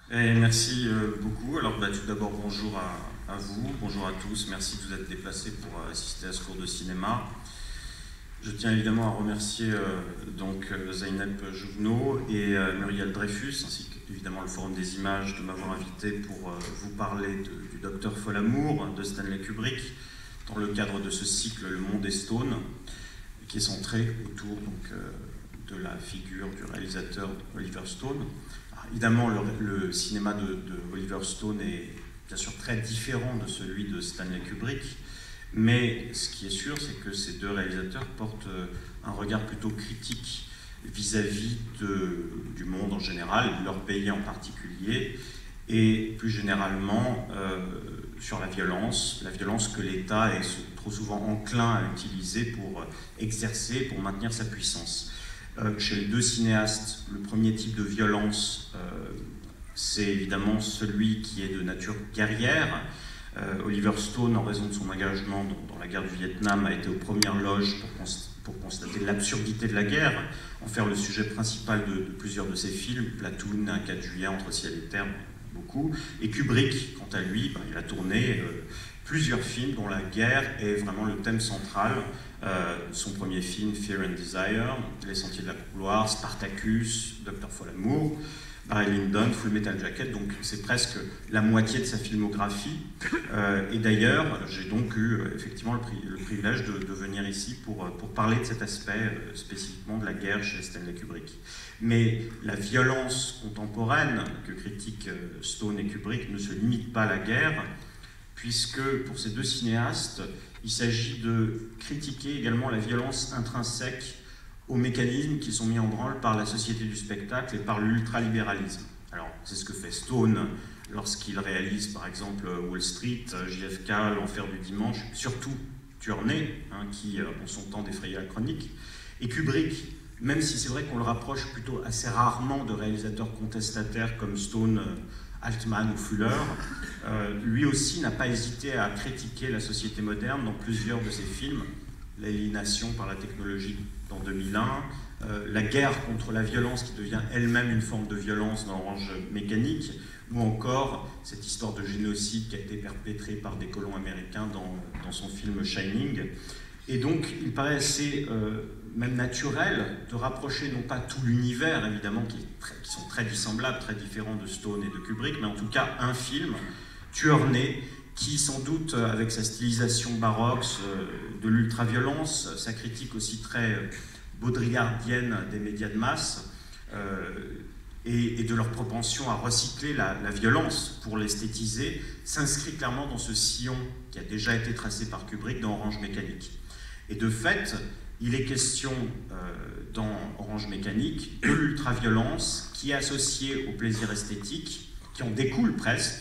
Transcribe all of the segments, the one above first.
Merci beaucoup. Alors tout d'abord bonjour à vous, bonjour à tous, merci de vous être déplacés pour assister à ce cours de cinéma. Je tiens évidemment à remercier Zeynep Jouvenot et Muriel Dreyfus, ainsi qu'évidemment le Forum des Images de m'avoir invité pour vous parler du Docteur Folamour de Stanley Kubrick dans le cadre de ce cycle Le Monde est Stone, qui est centré autour de la figure du réalisateur Oliver Stone. Alors, évidemment, le cinéma de Oliver Stone est bien sûr très différent de celui de Stanley Kubrick, mais ce qui est sûr, c'est que ces deux réalisateurs portent un regard plutôt critique vis-à-vis du monde en général, de leur pays en particulier, et plus généralement sur la violence que l'État est trop souvent enclin à utiliser pour exercer, pour maintenir sa puissance. Chez les deux cinéastes, le premier type de violence, c'est évidemment celui qui est de nature guerrière. Oliver Stone, en raison de son engagement dans la guerre du Vietnam, a été aux premières loges pour constater l'absurdité de la guerre, en faire le sujet principal de plusieurs de ses films, Platoon, Un 4 juillet, Entre ciel et terre, beaucoup. Et Kubrick, quant à lui, il a tourné plusieurs films dont la guerre est vraiment le thème central. Son premier film, Fear and Desire, Les Sentiers de la gloire, Spartacus, Docteur Folamour, Barry Lyndon, Full Metal Jacket, donc c'est presque la moitié de sa filmographie. Et d'ailleurs, j'ai donc eu effectivement le privilège de venir ici pour parler de cet aspect spécifiquement de la guerre chez Stanley Kubrick. Mais la violence contemporaine que critiquent Stone et Kubrick ne se limite pas à la guerre, puisque pour ces deux cinéastes, il s'agit de critiquer également la violence intrinsèque aux mécanismes qui sont mis en branle par la société du spectacle et par l'ultralibéralisme. Alors, c'est ce que fait Stone lorsqu'il réalise, par exemple, Wall Street, JFK, L'Enfer du Dimanche, surtout Tuernay, qui, en son temps, défrayait la chronique. Et Kubrick, même si c'est vrai qu'on le rapproche plutôt assez rarement de réalisateurs contestataires comme Stone, Altman ou Fuller, lui aussi n'a pas hésité à critiquer la société moderne dans plusieurs de ses films. L'aliénation par la technologie dans 2001, la guerre contre la violence qui devient elle-même une forme de violence dans Orange Mécanique, ou encore cette histoire de génocide qui a été perpétrée par des colons américains dans son film Shining. Et donc, il paraît assez même naturel de rapprocher non pas tout l'univers, évidemment, qui sont très dissemblables, très différents de Stone et de Kubrick, mais en tout cas un film, Tuernay, qui sans doute, avec sa stylisation baroque, de l'ultraviolence, sa critique aussi très baudrillardienne des médias de masse, et de leur propension à recycler la violence pour l'esthétiser, s'inscrit clairement dans ce sillon qui a déjà été tracé par Kubrick dans Orange Mécanique. Et de fait, il est question dans Orange Mécanique de l'ultraviolence qui est associée au plaisir esthétique, qui en découle presque,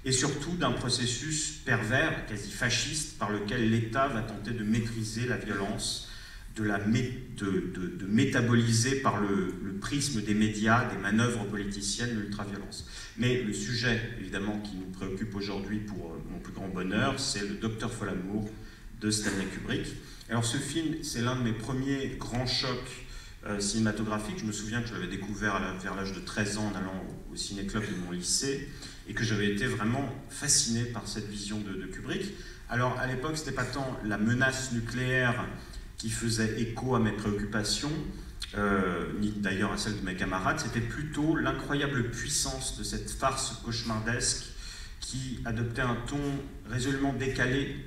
et surtout d'un processus pervers, quasi fasciste, par lequel l'État va tenter de maîtriser la violence, de métaboliser par le prisme des médias, des manœuvres politiciennes, l'ultraviolence. Mais le sujet, évidemment, qui nous préoccupe aujourd'hui pour mon plus grand bonheur, c'est le Docteur Folamour de Stanley Kubrick. Alors ce film, c'est l'un de mes premiers grands chocs cinématographiques. Je me souviens que je l'avais découvert vers l'âge de 13 ans en allant au ciné-club de mon lycée, et que j'avais été vraiment fasciné par cette vision de Kubrick. Alors à l'époque, ce n'était pas tant la menace nucléaire qui faisait écho à mes préoccupations, ni d'ailleurs à celle de mes camarades, c'était plutôt l'incroyable puissance de cette farce cauchemardesque qui adoptait un ton résolument décalé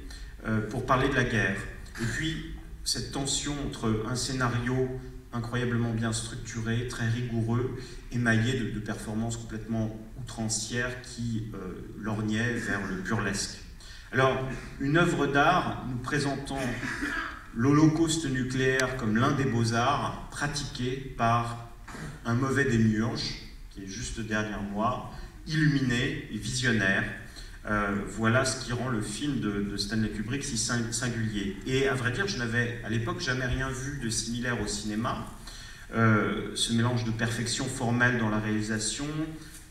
pour parler de la guerre. Et puis cette tension entre un scénario incroyablement bien structuré, très rigoureux, émaillé de performances complètement outrancières qui lorgnaient vers le burlesque. Alors, une œuvre d'art nous présentant l'Holocauste nucléaire comme l'un des beaux-arts pratiqué par un mauvais démiurge, qui est juste derrière moi, illuminé et visionnaire. Voilà ce qui rend le film de Stanley Kubrick si singulier. Et à vrai dire, je n'avais à l'époque jamais rien vu de similaire au cinéma. Ce mélange de perfection formelle dans la réalisation,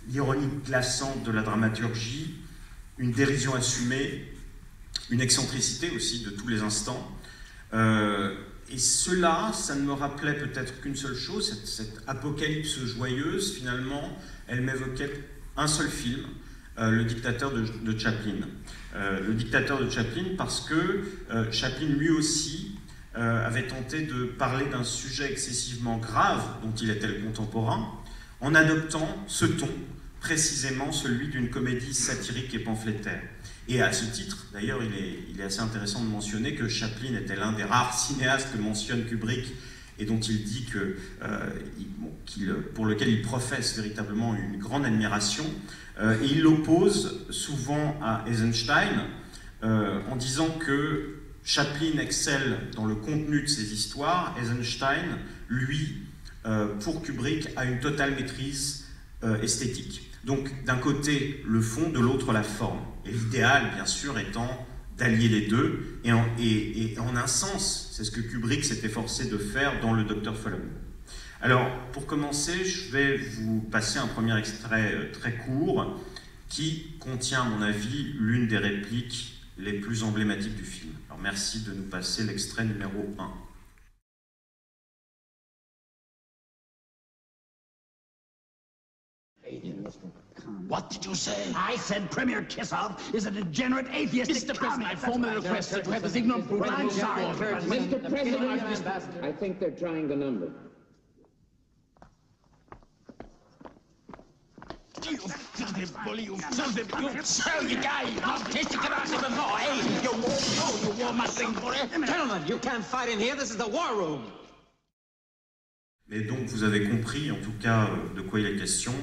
l'ironie glaçante de la dramaturgie, une dérision assumée, une excentricité aussi de tous les instants. Et cela, ça ne me rappelait peut-être qu'une seule chose, cette apocalypse joyeuse, finalement, elle m'évoquait un seul film, Le dictateur de Chaplin. Le dictateur de Chaplin parce que Chaplin lui aussi avait tenté de parler d'un sujet excessivement grave dont il était le contemporain, en adoptant ce ton, précisément celui d'une comédie satirique et pamphlétaire. Et à ce titre, d'ailleurs, il est assez intéressant de mentionner que Chaplin était l'un des rares cinéastes que mentionne Kubrick et dont il dit pour lequel il professe véritablement une grande admiration. Et il l'oppose souvent à Eisenstein en disant que Chaplin excelle dans le contenu de ses histoires, Eisenstein, lui, pour Kubrick, a une totale maîtrise esthétique. Donc d'un côté le fond, de l'autre la forme. Et l'idéal, bien sûr, étant d'allier les deux. Et en un sens, c'est ce que Kubrick s'est efforcé de faire dans Le Docteur Folamour. Alors, pour commencer, je vais vous passer un premier extrait très court qui contient, à mon avis, l'une des répliques les plus emblématiques du film. Alors, merci de nous passer l'extrait numéro 1. What did you say? I said Premier Kissoff is a degenerate atheistic Mr. President, I formally request that you have this ignorant brute. Well, I'm sorry, Mr. President, I think they're trying the number. You filthy bully, you filthy guy! I've tasted tobacco before, eh? You war-mustering bully! Gentlemen, you can't fight in here. This is the war room. Mais donc, vous avez compris, en tout cas, de quoi il est question.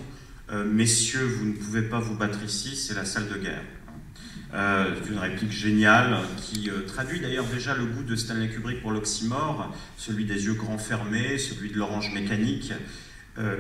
Messieurs, vous ne pouvez pas vous battre ici, c'est la salle de guerre. C'est une réplique géniale qui traduit d'ailleurs déjà le goût de Stanley Kubrick pour l'oxymore, celui des yeux grands fermés, celui de l'orange mécanique,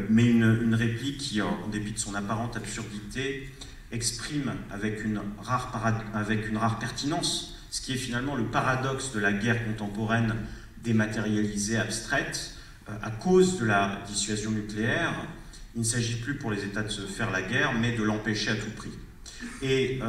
mais une réplique qui, en dépit de son apparente absurdité, exprime avec une rare pertinence ce qui est finalement le paradoxe de la guerre contemporaine dématérialisée, abstraite, à cause de la dissuasion nucléaire. Il ne s'agit plus pour les États de se faire la guerre, mais de l'empêcher à tout prix. Et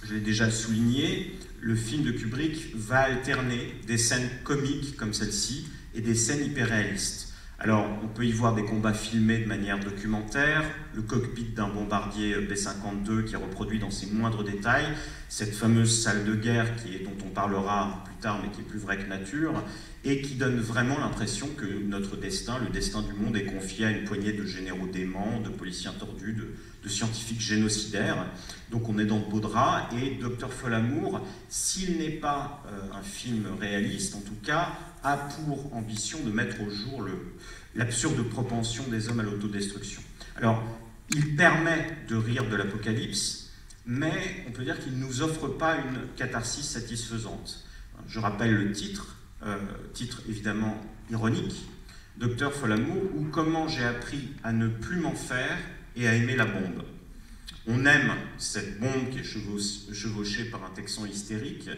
je l'ai déjà souligné, le film de Kubrick va alterner des scènes comiques comme celle-ci et des scènes hyper-réalistes. Alors, on peut y voir des combats filmés de manière documentaire, le cockpit d'un bombardier B-52 qui est reproduit dans ses moindres détails, cette fameuse salle de guerre dont on parlera plus tard, mais qui est plus vraie que nature, et qui donne vraiment l'impression que notre destin, le destin du monde, est confié à une poignée de généraux déments, de policiers tordus, de scientifiques génocidaires. Donc on est dans de beaux draps, et Docteur Folamour, s'il n'est pas un film réaliste, en tout cas, a pour ambition de mettre au jour l'absurde propension des hommes à l'autodestruction. Alors, il permet de rire de l'apocalypse, mais on peut dire qu'il ne nous offre pas une catharsis satisfaisante. Je rappelle le titre évidemment ironique, Docteur Folamour, ou Comment j'ai appris à ne plus m'en faire et à aimer la bombe. On aime cette bombe qui est chevauchée par un Texan hystérique.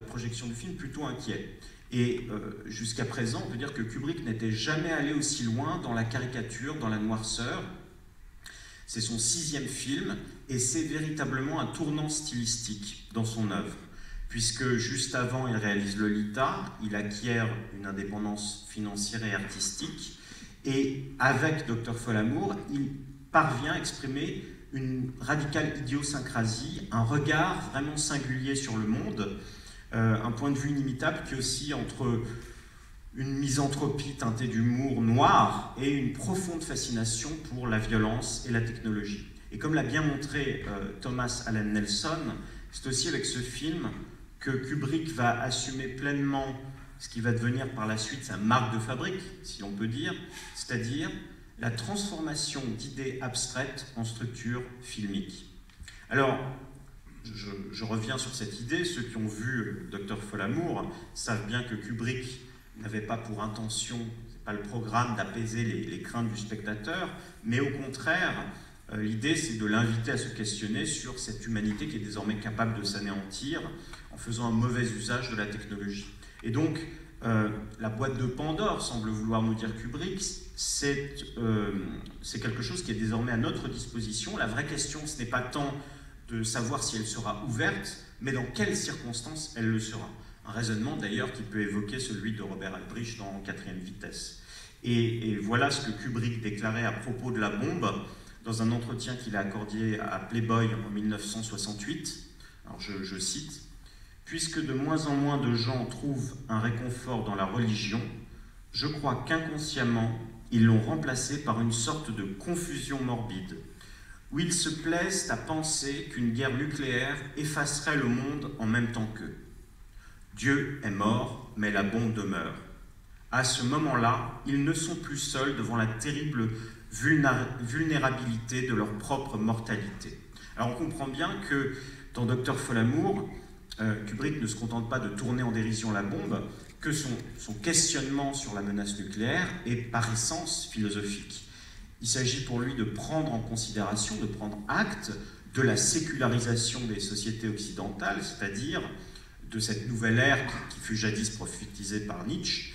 La projection du film plutôt inquiet. Et jusqu'à présent, on peut dire que Kubrick n'était jamais allé aussi loin dans la caricature, dans la noirceur. C'est son 6e film et c'est véritablement un tournant stylistique dans son œuvre, puisque juste avant, il réalise Lolita, il acquiert une indépendance financière et artistique, et avec Docteur Folamour, il parvient à exprimer une radicale idiosyncrasie, un regard vraiment singulier sur le monde, un point de vue inimitable qui oscille entre une misanthropie teintée d'humour noir et une profonde fascination pour la violence et la technologie. Et comme l'a bien montré Thomas Allen Nelson, c'est aussi avec ce film que Kubrick va assumer pleinement ce qui va devenir par la suite sa marque de fabrique, si l'on peut dire, c'est-à-dire la transformation d'idées abstraites en structures filmiques. Alors, je reviens sur cette idée. Ceux qui ont vu Docteur Folamour savent bien que Kubrick n'avait pas pour intention, c'est pas le programme d'apaiser les craintes du spectateur, mais au contraire, l'idée c'est de l'inviter à se questionner sur cette humanité qui est désormais capable de s'anéantir en faisant un mauvais usage de la technologie. Et donc, la boîte de Pandore, semble vouloir nous dire Kubrick, c'est quelque chose qui est désormais à notre disposition. La vraie question, ce n'est pas tant de savoir si elle sera ouverte, mais dans quelles circonstances elle le sera. Un raisonnement d'ailleurs qui peut évoquer celui de Robert Albrecht dans 4e vitesse. Et voilà ce que Kubrick déclarait à propos de la bombe dans un entretien qu'il a accordé à Playboy en 1968. Alors je cite, « Puisque de moins en moins de gens trouvent un réconfort dans la religion, je crois qu'inconsciemment, ils l'ont remplacé par une sorte de confusion morbide, où ils se plaisent à penser qu'une guerre nucléaire effacerait le monde en même temps qu'eux. Dieu est mort, mais la bombe demeure. À ce moment-là, ils ne sont plus seuls devant la terrible vulnérabilité de leur propre mortalité. » Alors on comprend bien que dans Dr. Folamour, Kubrick ne se contente pas de tourner en dérision la bombe, que son questionnement sur la menace nucléaire est par essence philosophique. Il s'agit pour lui de prendre en considération, de prendre acte de la sécularisation des sociétés occidentales, c'est-à-dire de cette nouvelle ère qui fut jadis prophétisée par Nietzsche,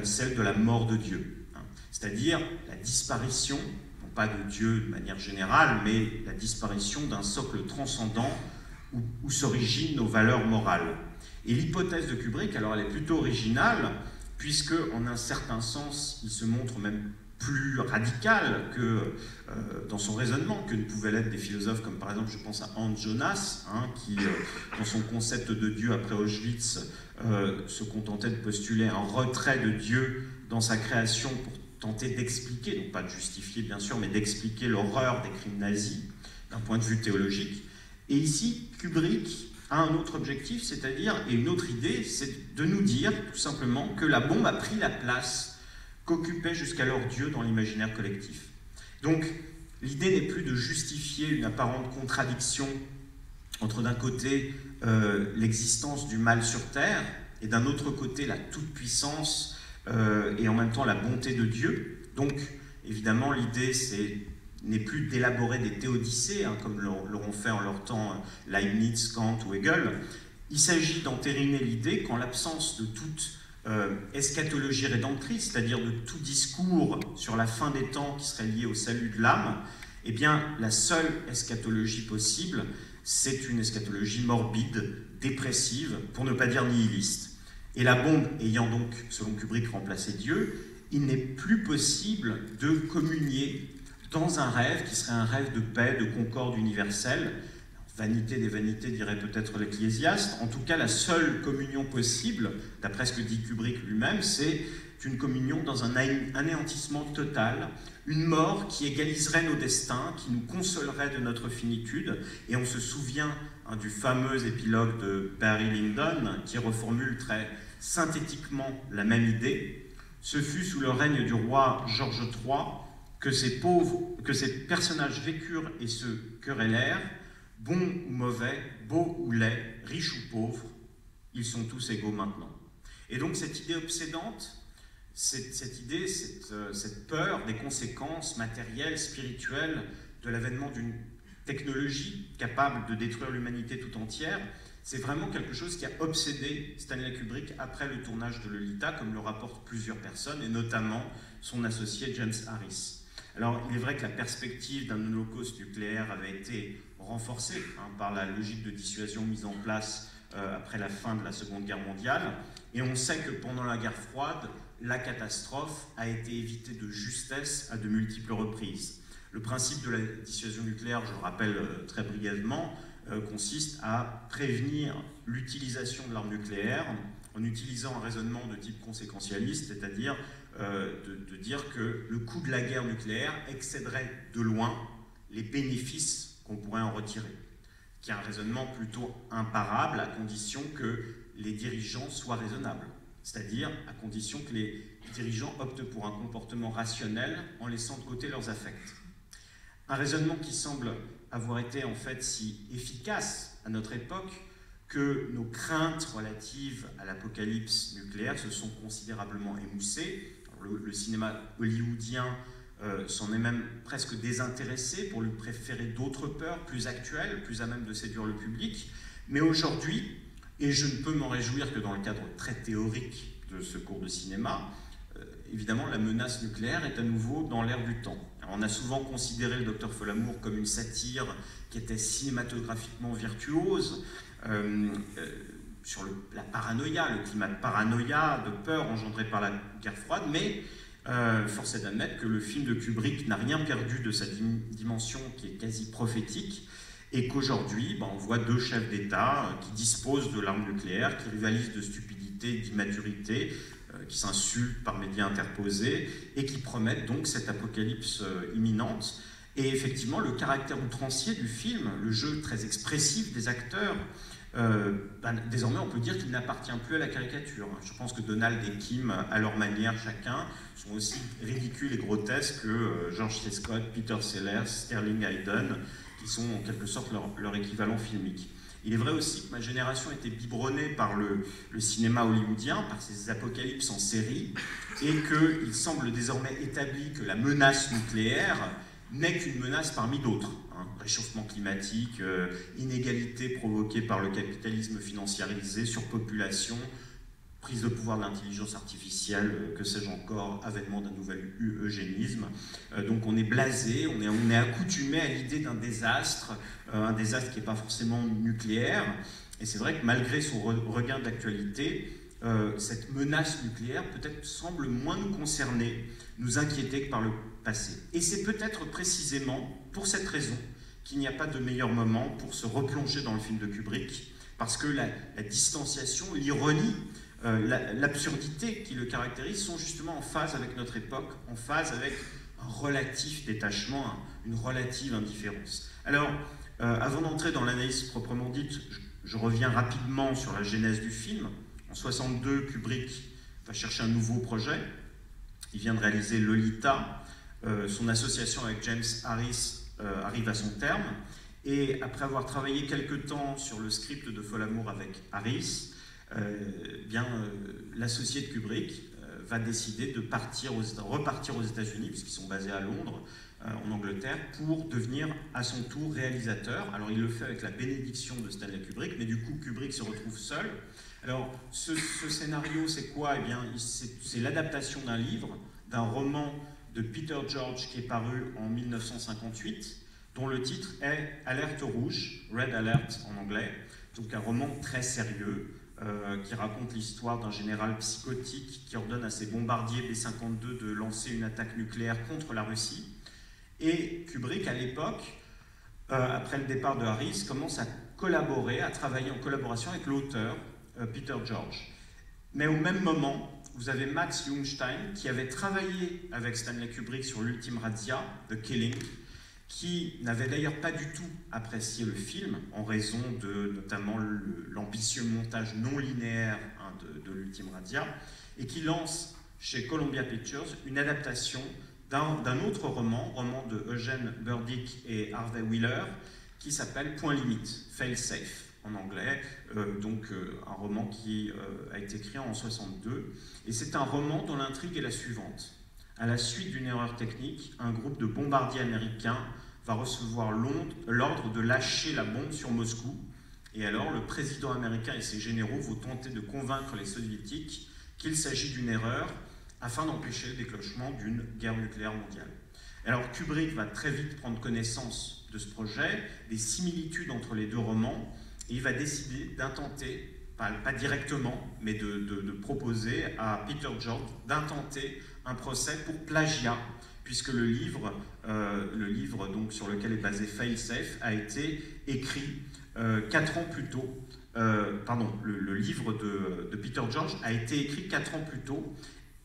celle de la mort de Dieu, c'est-à-dire la disparition, non pas de Dieu de manière générale, mais la disparition d'un socle transcendant où s'originent nos valeurs morales. Et l'hypothèse de Kubrick, alors elle est plutôt originale, puisque en un certain sens, il se montre même plus radical que dans son raisonnement que ne pouvaient l'être des philosophes comme par exemple, je pense à Hans Jonas, qui, dans son concept de Dieu après Auschwitz, se contentait de postuler un retrait de Dieu dans sa création pour tenter d'expliquer, donc pas de justifier bien sûr, mais d'expliquer l'horreur des crimes nazis d'un point de vue théologique. Et ici, Kubrick a un autre objectif, c'est-à-dire, et une autre idée, c'est de nous dire tout simplement que la bombe a pris la place qu'occupait jusqu'alors Dieu dans l'imaginaire collectif. Donc, l'idée n'est plus de justifier une apparente contradiction entre d'un côté l'existence du mal sur Terre et d'un autre côté la toute-puissance et en même temps la bonté de Dieu. Donc, évidemment, l'idée n'est plus d'élaborer des théodicées, comme l'auront fait en leur temps Leibniz, Kant ou Hegel. Il s'agit d'entériner l'idée qu'en l'absence de toute eschatologie rédemptrice, c'est-à-dire de tout discours sur la fin des temps qui serait lié au salut de l'âme, eh bien, la seule eschatologie possible, c'est une eschatologie morbide, dépressive, pour ne pas dire nihiliste. Et la bombe ayant donc, selon Kubrick, remplacé Dieu, il n'est plus possible de communier dans un rêve qui serait un rêve de paix, de concorde universelle. Vanité des vanités, dirait peut-être l'Ecclésiaste. En tout cas, la seule communion possible, d'après ce que dit Kubrick lui-même, c'est une communion dans un anéantissement total, une mort qui égaliserait nos destins, qui nous consolerait de notre finitude. Et on se souvient du fameux épilogue de Barry Lyndon, qui reformule très synthétiquement la même idée. Ce fut sous le règne du roi George III que ces personnages vécurent et se querellèrent, bons ou mauvais, beaux ou laids, riches ou pauvres, ils sont tous égaux maintenant. Et donc cette idée obsédante, cette peur des conséquences matérielles, spirituelles de l'avènement d'une technologie capable de détruire l'humanité tout entière, c'est vraiment quelque chose qui a obsédé Stanley Kubrick après le tournage de Lolita, comme le rapportent plusieurs personnes, et notamment son associé James Harris. Alors, il est vrai que la perspective d'un holocauste nucléaire avait été renforcée par la logique de dissuasion mise en place après la fin de la Seconde Guerre mondiale, et on sait que pendant la guerre froide, la catastrophe a été évitée de justesse à de multiples reprises. Le principe de la dissuasion nucléaire, je le rappelle très brièvement, consiste à prévenir l'utilisation de l'arme nucléaire en utilisant un raisonnement de type conséquentialiste, c'est-à-dire de dire que le coût de la guerre nucléaire excéderait de loin les bénéfices qu'on pourrait en retirer, qui est un raisonnement plutôt imparable à condition que les dirigeants soient raisonnables, c'est-à-dire à condition que les dirigeants optent pour un comportement rationnel en laissant de côté leurs affects. Un raisonnement qui semble avoir été en fait si efficace à notre époque que nos craintes relatives à l'apocalypse nucléaire se sont considérablement émoussées. Le cinéma hollywoodien s'en est même presque désintéressé pour lui préférer d'autres peurs plus actuelles, plus à même de séduire le public. Mais aujourd'hui, et je ne peux m'en réjouir que dans le cadre très théorique de ce cours de cinéma, évidemment la menace nucléaire est à nouveau dans l'air du temps. Alors, on a souvent considéré le Dr. Folamour comme une satire qui était cinématographiquement virtuose, sur la paranoïa, le climat de paranoïa, de peur engendré par la guerre froide, mais force est d'admettre que le film de Kubrick n'a rien perdu de sa dimension qui est quasi prophétique, et qu'aujourd'hui, on voit deux chefs d'État qui disposent de l'arme nucléaire, qui rivalisent de stupidité, d'immaturité, qui s'insultent par médias interposés, et qui promettent donc cette apocalypse imminente. Et effectivement, le caractère outrancier du film, le jeu très expressif des acteurs, désormais on peut dire qu'il n'appartient plus à la caricature. Je pense que Donald et Kim, à leur manière chacun, sont aussi ridicules et grotesques que George C. Scott, Peter Sellers, Sterling Hayden, qui sont en quelque sorte leur équivalent filmique. Il est vrai aussi que ma génération était biberonnée par le cinéma hollywoodien, par ces apocalypses en série, et qu'il semble désormais établi que la menace nucléaire n'est qu'une menace parmi d'autres. Réchauffement climatique, inégalité provoquée par le capitalisme financiarisé, surpopulation, prise de pouvoir de l'intelligence artificielle, que sais-je encore, avènement d'un nouvel eugénisme. Donc on est blasé, on est accoutumé à l'idée d'un désastre, un désastre qui n'est pas forcément nucléaire. Et c'est vrai que malgré son regain d'actualité, cette menace nucléaire peut-être semble moins nous concerner, nous inquiéter que par le passé. Et c'est peut-être précisément pour cette raison qu'il n'y a pas de meilleur moment pour se replonger dans le film de Kubrick, parce que la distanciation, l'ironie, l'absurdité qui le caractérise sont justement en phase avec notre époque, en phase avec un relatif détachement, une relative indifférence. Alors, avant d'entrer dans l'analyse proprement dite, je reviens rapidement sur la genèse du film. En 1962, Kubrick va chercher un nouveau projet. Il vient de réaliser Lolita. Son association avec James Harris arrive à son terme. Et après avoir travaillé quelque temps sur le script de Fol Amour avec Harris, l'associé de Kubrick va décider de repartir aux États-Unis, puisqu'ils sont basés à Londres, en Angleterre, pour devenir à son tour réalisateur. Alors il le fait avec la bénédiction de Stanley Kubrick, mais du coup Kubrick se retrouve seul. Alors ce scénario, c'est quoi? Eh bien, c'est l'adaptation d'un livre, d'un roman de Peter George qui est paru en 1958, dont le titre est Alerte rouge, Red Alert en anglais, donc un roman très sérieux, qui raconte l'histoire d'un général psychotique qui ordonne à ses bombardiers B-52 de lancer une attaque nucléaire contre la Russie. Et Kubrick, à l'époque, après le départ de Harris, commence à collaborer, à travailler en collaboration avec l'auteur, Peter George. Mais au même moment, vous avez Max Jungstein, qui avait travaillé avec Stanley Kubrick sur l'ultime razzia, The Killing, qui n'avait d'ailleurs pas du tout apprécié le film, en raison de notamment l'ambitieux montage non linéaire de l'ultime razzia, et qui lance chez Columbia Pictures une adaptation d'un autre roman de Eugene Burdick et Harvey Wheeler, qui s'appelle Point limite, Fail Safe en anglais, un roman qui a été écrit en 1962, et c'est un roman dont l'intrigue est la suivante. À la suite d'une erreur technique, un groupe de bombardiers américains va recevoir l'ordre de lâcher la bombe sur Moscou. Et alors, le président américain et ses généraux vont tenter de convaincre les soviétiques qu'il s'agit d'une erreur afin d'empêcher le déclenchement d'une guerre nucléaire mondiale. Alors, Kubrick va très vite prendre connaissance de ce projet, des similitudes entre les deux romans, et il va décider d'intenter, pas directement, mais de proposer à Peter George d'intenter un procès pour plagiat, puisque le livre donc, sur lequel est basé Fail Safe a été écrit 4 ans plus tôt. Le livre de Peter George a été écrit 4 ans plus tôt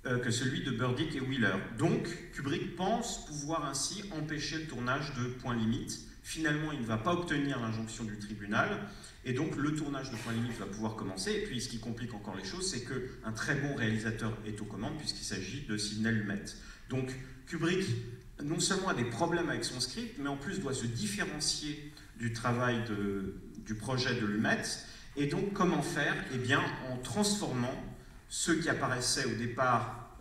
que celui de Burdick et Wheeler. Donc, Kubrick pense pouvoir ainsi empêcher le tournage de Point limite. Finalement, il ne va pas obtenir l'injonction du tribunal, et donc le tournage de Point limite va pouvoir commencer. Et puis, ce qui complique encore les choses, c'est qu'un très bon réalisateur est aux commandes, puisqu'il s'agit de Sidney Lumet. Donc, Kubrick, non seulement a des problèmes avec son script, mais en plus doit se différencier du travail du projet de Lumet. Et donc, comment faire? Eh bien, en transformant ce qui apparaissait au départ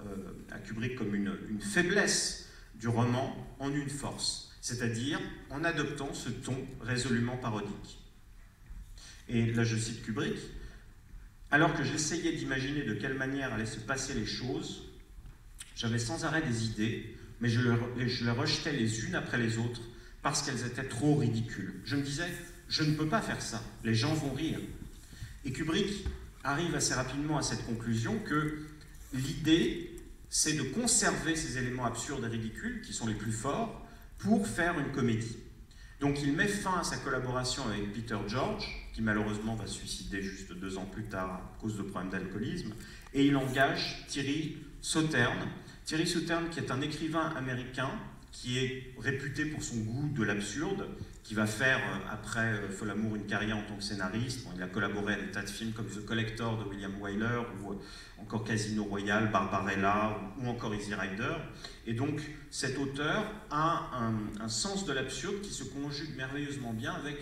à Kubrick comme une faiblesse du roman en une force, c'est-à-dire en adoptant ce ton résolument parodique. Et là, je cite Kubrick, « Alors que j'essayais d'imaginer de quelle manière allaient se passer les choses, j'avais sans arrêt des idées, mais je les rejetais les unes après les autres parce qu'elles étaient trop ridicules. Je me disais, je ne peux pas faire ça, les gens vont rire. » Et Kubrick arrive assez rapidement à cette conclusion que l'idée, c'est de conserver ces éléments absurdes et ridicules, qui sont les plus forts, pour faire une comédie. Donc il met fin à sa collaboration avec Peter George, qui malheureusement va se suicider juste 2 ans plus tard à cause de problèmes d'alcoolisme, et il engage Thierry Sauterne. Thierry Sauterne, qui est un écrivain américain, qui est réputé pour son goût de l'absurde, qui va faire, après Folamour, une carrière en tant que scénariste. Bon, il a collaboré à des tas de films comme The Collector de William Wyler, ou encore Casino Royale, Barbarella, ou encore Easy Rider. Et donc, cet auteur a un sens de l'absurde qui se conjugue merveilleusement bien avec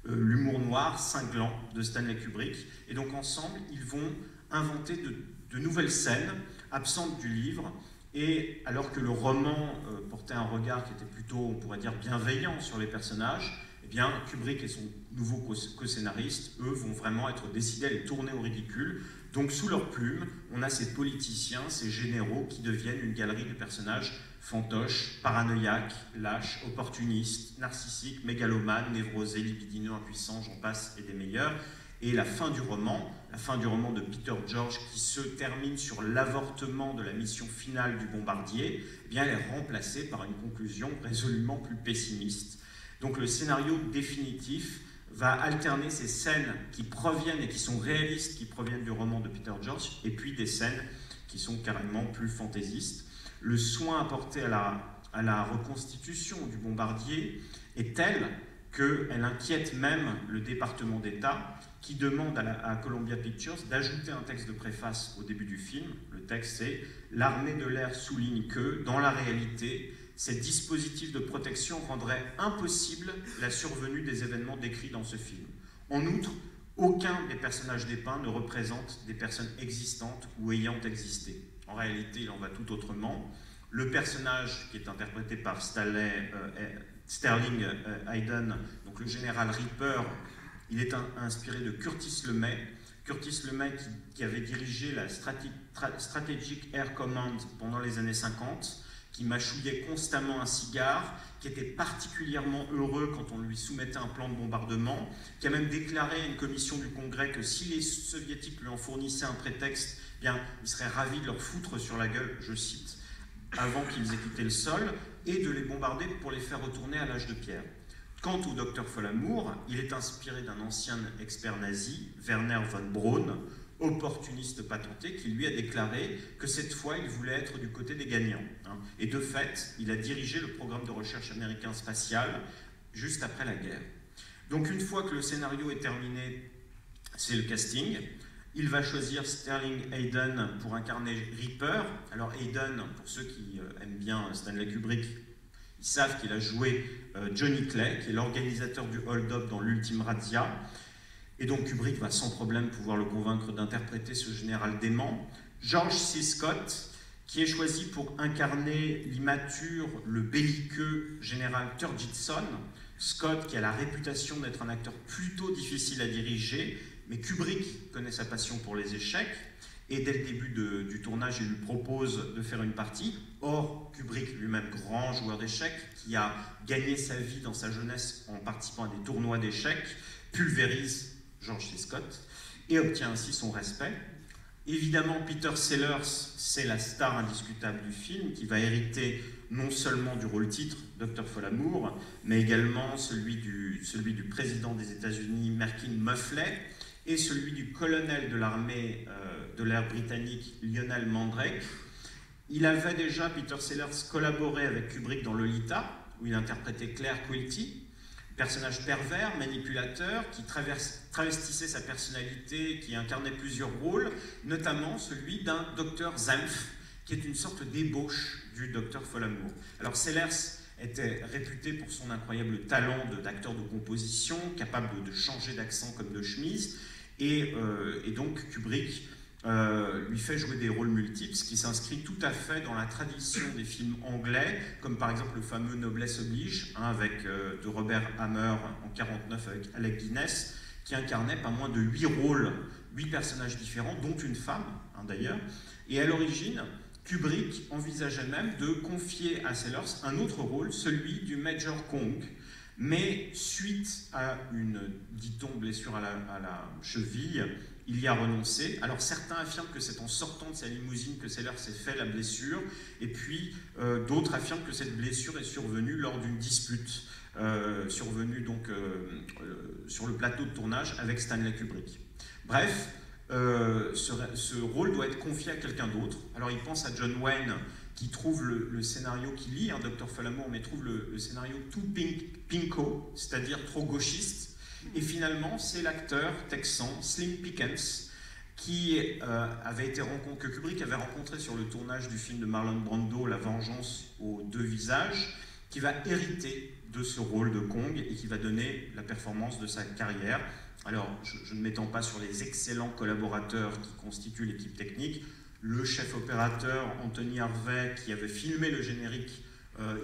l'humour noir, cinglant de Stanley Kubrick. Et donc, ensemble, ils vont inventer de nouvelles scènes absentes du livre. Et alors que le roman portait un regard qui était plutôt, on pourrait dire, bienveillant sur les personnages, eh bien, Kubrick et son nouveau co-scénariste, eux, vont vraiment être décidés à les tourner au ridicule. Donc, sous leur plume, on a ces politiciens, ces généraux qui deviennent une galerie de personnages fantoches, paranoïaques, lâches, opportunistes, narcissiques, mégalomanes, névrosés, libidineux, impuissants, j'en passe, et des meilleurs. Et la fin du roman de Peter George, qui se termine sur l'avortement de la mission finale du bombardier, eh bien, elle est remplacée par une conclusion résolument plus pessimiste. Donc le scénario définitif va alterner ces scènes qui proviennent et qui sont réalistes, qui proviennent du roman de Peter George, et puis des scènes qui sont carrément plus fantaisistes. Le soin apporté à la reconstitution du bombardier est tel qu'elle inquiète même le département d'État, qui demande à Columbia Pictures d'ajouter un texte de préface au début du film. Le texte c'est « L'armée de l'air souligne que, dans la réalité, ces dispositifs de protection rendraient impossible la survenue des événements décrits dans ce film. En outre, aucun des personnages dépeints ne représente des personnes existantes ou ayant existé. En réalité, il en va tout autrement. Le personnage qui est interprété par Sterling Hayden, donc le général Reaper, il est inspiré de Curtis LeMay. Curtis LeMay qui avait dirigé la Strategic Air Command pendant les années 50, qui mâchouillait constamment un cigare, qui était particulièrement heureux quand on lui soumettait un plan de bombardement, qui a même déclaré à une commission du Congrès que si les soviétiques lui en fournissaient un prétexte, eh bien, il serait ravi de leur foutre sur la gueule, je cite, avant qu'ils aient quitté le sol, et de les bombarder pour les faire retourner à l'âge de pierre. Quant au docteur Folamour, il est inspiré d'un ancien expert nazi, Werner von Braun, opportuniste patenté, qui lui a déclaré que cette fois, il voulait être du côté des gagnants. Et de fait, il a dirigé le programme de recherche américain spatial juste après la guerre. Donc une fois que le scénario est terminé, c'est le casting. Il va choisir Sterling Hayden pour incarner Reaper. Alors Hayden, pour ceux qui aiment bien Stanley Kubrick, ils savent qu'il a joué Johnny Clay, qui est l'organisateur du hold-up dans l'Ultime Razzia. Et donc Kubrick va sans problème pouvoir le convaincre d'interpréter ce général dément. George C. Scott, qui est choisi pour incarner l'immature, le belliqueux général Turgidson. Scott, qui a la réputation d'être un acteur plutôt difficile à diriger, mais Kubrick connaît sa passion pour les échecs. Et dès le début du tournage, il lui propose de faire une partie. Or, Kubrick, lui-même grand joueur d'échecs, qui a gagné sa vie dans sa jeunesse en participant à des tournois d'échecs, pulvérise George C. Scott et obtient ainsi son respect. Évidemment, Peter Sellers, c'est la star indiscutable du film, qui va hériter non seulement du rôle-titre, Dr. Folamour, mais également celui du président des États-Unis, Martin Muffley, et celui du colonel de l'armée de l'air britannique, Lionel Mandrake. Il avait déjà, Peter Sellers, collaboré avec Kubrick dans Lolita, où il interprétait Claire Quilty, personnage pervers, manipulateur, qui travestissait sa personnalité, qui incarnait plusieurs rôles, notamment celui d'un docteur Zanf, qui est une sorte d'ébauche du docteur Folamour. Alors Sellers était réputé pour son incroyable talent d'acteur de composition, capable de changer d'accent comme de chemise, et donc Kubrick lui fait jouer des rôles multiples, ce qui s'inscrit tout à fait dans la tradition des films anglais, comme par exemple le fameux Noblesse oblige, de Robert Hammer en 1949 avec Alec Guinness, qui incarnait pas moins de 8 rôles, 8 personnages différents, dont une femme d'ailleurs. Et à l'origine, Kubrick envisageait même de confier à Sellers un autre rôle, celui du Major Kong. Mais suite à une, dit-on, blessure à la cheville, il y a renoncé. Alors certains affirment que c'est en sortant de sa limousine que Sellers s'est fait la blessure, et puis d'autres affirment que cette blessure est survenue lors d'une dispute, survenue donc sur le plateau de tournage avec Stanley Kubrick. Bref, ce rôle doit être confié à quelqu'un d'autre. Alors il pense à John Wayne, qui trouve le scénario, qui lit Dr. Folamour, mais trouve le scénario too pinko, c'est-à-dire trop gauchiste. Et finalement, c'est l'acteur texan Slim Pickens qui que Kubrick avait rencontré sur le tournage du film de Marlon Brando, La Vengeance aux deux visages, qui va hériter de ce rôle de Kong et qui va donner la performance de sa carrière. Alors, je ne m'étends pas sur les excellents collaborateurs qui constituent l'équipe technique. Le chef opérateur Anthony Harvey, qui avait filmé le générique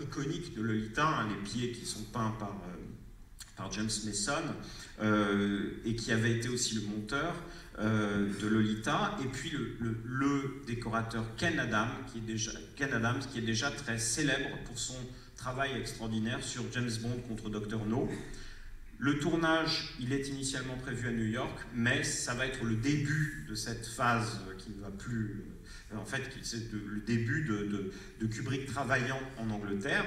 iconique de Lolita, hein, les pieds qui sont peints par James Mason, et qui avait été aussi le monteur de Lolita, et puis le décorateur Ken Adams, qui est déjà très célèbre pour son travail extraordinaire sur James Bond contre Dr. No. Le tournage, il est initialement prévu à New York, mais ça va être le début de cette phase qui ne va plus... En fait, c'est le début de Kubrick travaillant en Angleterre,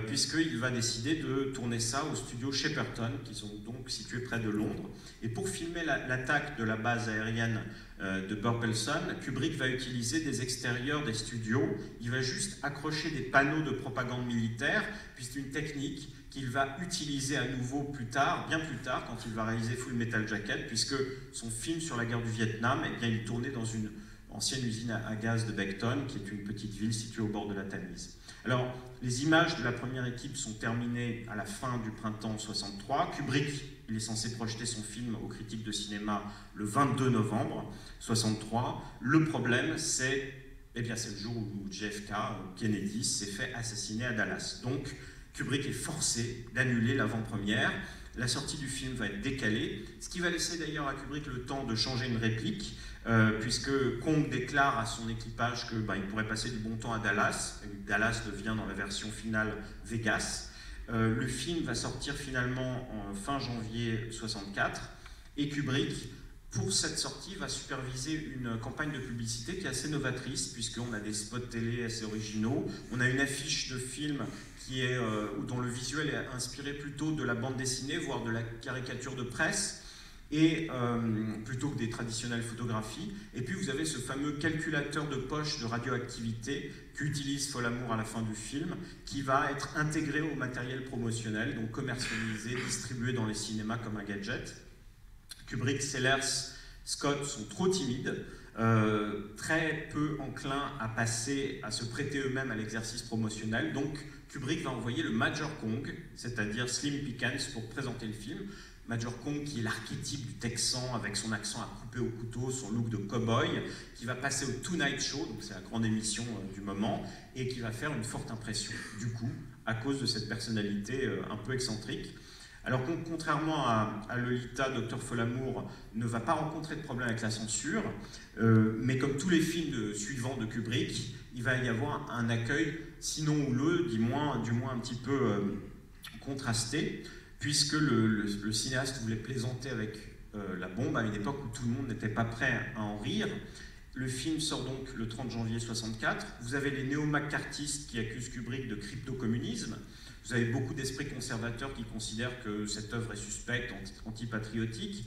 puisqu'il va décider de tourner ça au studio Shepperton, qui sont donc situés près de Londres. Et pour filmer l'attaque de la base aérienne de Burpelson, Kubrick va utiliser des extérieurs des studios. Il va juste accrocher des panneaux de propagande militaire, puis c'est une technique qu'il va utiliser à nouveau plus tard, bien plus tard, quand il va réaliser Full Metal Jacket, puisque son film sur la guerre du Vietnam, eh bien, il tournait dans une ancienne usine à gaz de Beckton, qui est une petite ville située au bord de la Tamise. Alors, les images de la première équipe sont terminées à la fin du printemps 63. Kubrick, il est censé projeter son film aux critiques de cinéma le 22 novembre 63. Le problème, c'est le jour où JFK, Kennedy, s'est fait assassiner à Dallas. Donc, Kubrick est forcé d'annuler l'avant-première. La sortie du film va être décalée, ce qui va laisser d'ailleurs à Kubrick le temps de changer une réplique, puisque Kong déclare à son équipage qu'il pourrait passer du bon temps à Dallas. Dallas devient dans la version finale Vegas. Le film va sortir finalement en fin janvier 64, et Kubrick, pour cette sortie, va superviser une campagne de publicité qui est assez novatrice, puisqu'on a des spots télé assez originaux, on a une affiche de film dont le visuel est inspiré plutôt de la bande dessinée, voire de la caricature de presse, et plutôt que des traditionnelles photographies. Et puis vous avez ce fameux calculateur de poche de radioactivité qu'utilise Folamour à la fin du film, qui va être intégré au matériel promotionnel, donc commercialisé, distribué dans les cinémas comme un gadget. Kubrick, Sellers, Scott sont trop timides, très peu enclins à se prêter eux-mêmes à l'exercice promotionnel. Donc Kubrick va envoyer le Major Kong, c'est-à-dire Slim Pickens, pour présenter le film. Major Kong, qui est l'archétype du Texan avec son accent à couper au couteau, son look de cow-boy, qui va passer au Tonight Show, donc c'est la grande émission du moment, et qui va faire une forte impression, du coup, à cause de cette personnalité un peu excentrique. Alors contrairement à Lolita, Dr. Folamour ne va pas rencontrer de problème avec la censure, mais comme tous les films suivants de Kubrick, il va y avoir un accueil, sinon houleux, du moins un petit peu contrasté, puisque le cinéaste voulait plaisanter avec la bombe à une époque où tout le monde n'était pas prêt à en rire. Le film sort donc le 30 janvier 64. Vous avez les néo-maccarthistes qui accusent Kubrick de crypto-communisme. Vous avez beaucoup d'esprits conservateurs qui considèrent que cette œuvre est suspecte, antipatriotique.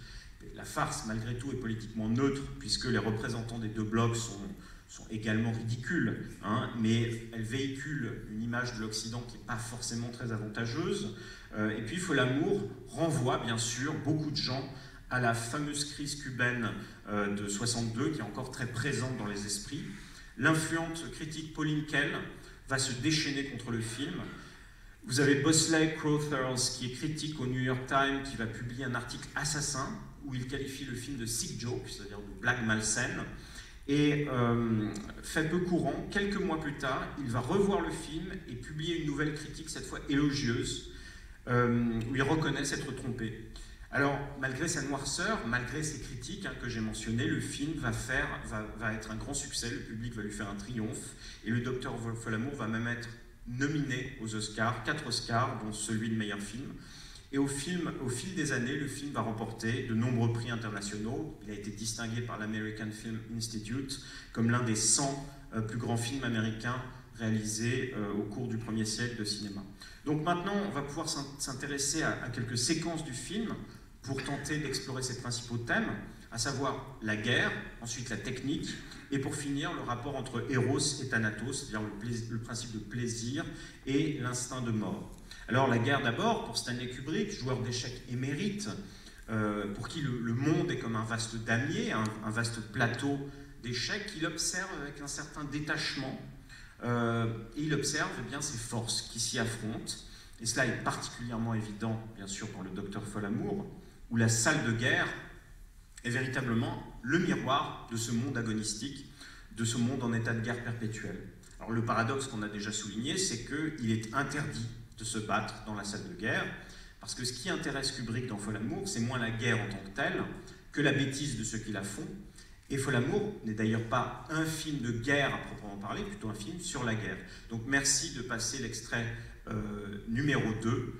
La farce, malgré tout, est politiquement neutre, puisque les représentants des deux blocs sont également ridicules, hein, mais elle véhicule une image de l'Occident qui n'est pas forcément très avantageuse. Et puis Folamour renvoie, bien sûr, beaucoup de gens à la fameuse crise cubaine de 62, qui est encore très présente dans les esprits. L'influente critique Pauline Kael va se déchaîner contre le film. Vous avez Bosley Crowthers, qui est critique au New York Times, qui va publier un article assassin, où il qualifie le film de sick joke, c'est-à-dire de blague malsaine. Et fait peu courant, quelques mois plus tard, il va revoir le film et publier une nouvelle critique, cette fois élogieuse, où il reconnaît s'être trompé. Alors, malgré sa noirceur, malgré ses critiques que j'ai mentionnées, le film va être un grand succès, le public va lui faire un triomphe, et le docteur Folamour va même être nominé aux Oscars, 4 Oscars, dont celui de meilleur film. Et au fil des années, le film va remporter de nombreux prix internationaux. Il a été distingué par l'American Film Institute comme l'un des 100 plus grands films américains réalisés au cours du 1er siècle de cinéma. Donc maintenant, on va pouvoir s'intéresser à quelques séquences du film pour tenter d'explorer ses principaux thèmes, à savoir la guerre, ensuite la technique, et pour finir, le rapport entre Eros et Thanatos, c'est-à-dire le principe de plaisir et l'instinct de mort. Alors la guerre d'abord, pour Stanley Kubrick, joueur d'échecs émérite, pour qui le monde est comme un vaste damier, un vaste plateau d'échecs, il observe avec un certain détachement, et il observe bien ces forces qui s'y affrontent, et cela est particulièrement évident, bien sûr, dans le Docteur Folamour, où la salle de guerre est véritablement le miroir de ce monde agonistique, de ce monde en état de guerre perpétuelle. Alors le paradoxe qu'on a déjà souligné, c'est qu'il est interdit de se battre dans la salle de guerre, parce que ce qui intéresse Kubrick dans Folamour, c'est moins la guerre en tant que telle que la bêtise de ceux qui la font. Et Folamour n'est d'ailleurs pas un film de guerre à proprement parler, plutôt un film sur la guerre. Donc merci de passer l'extrait numéro 2,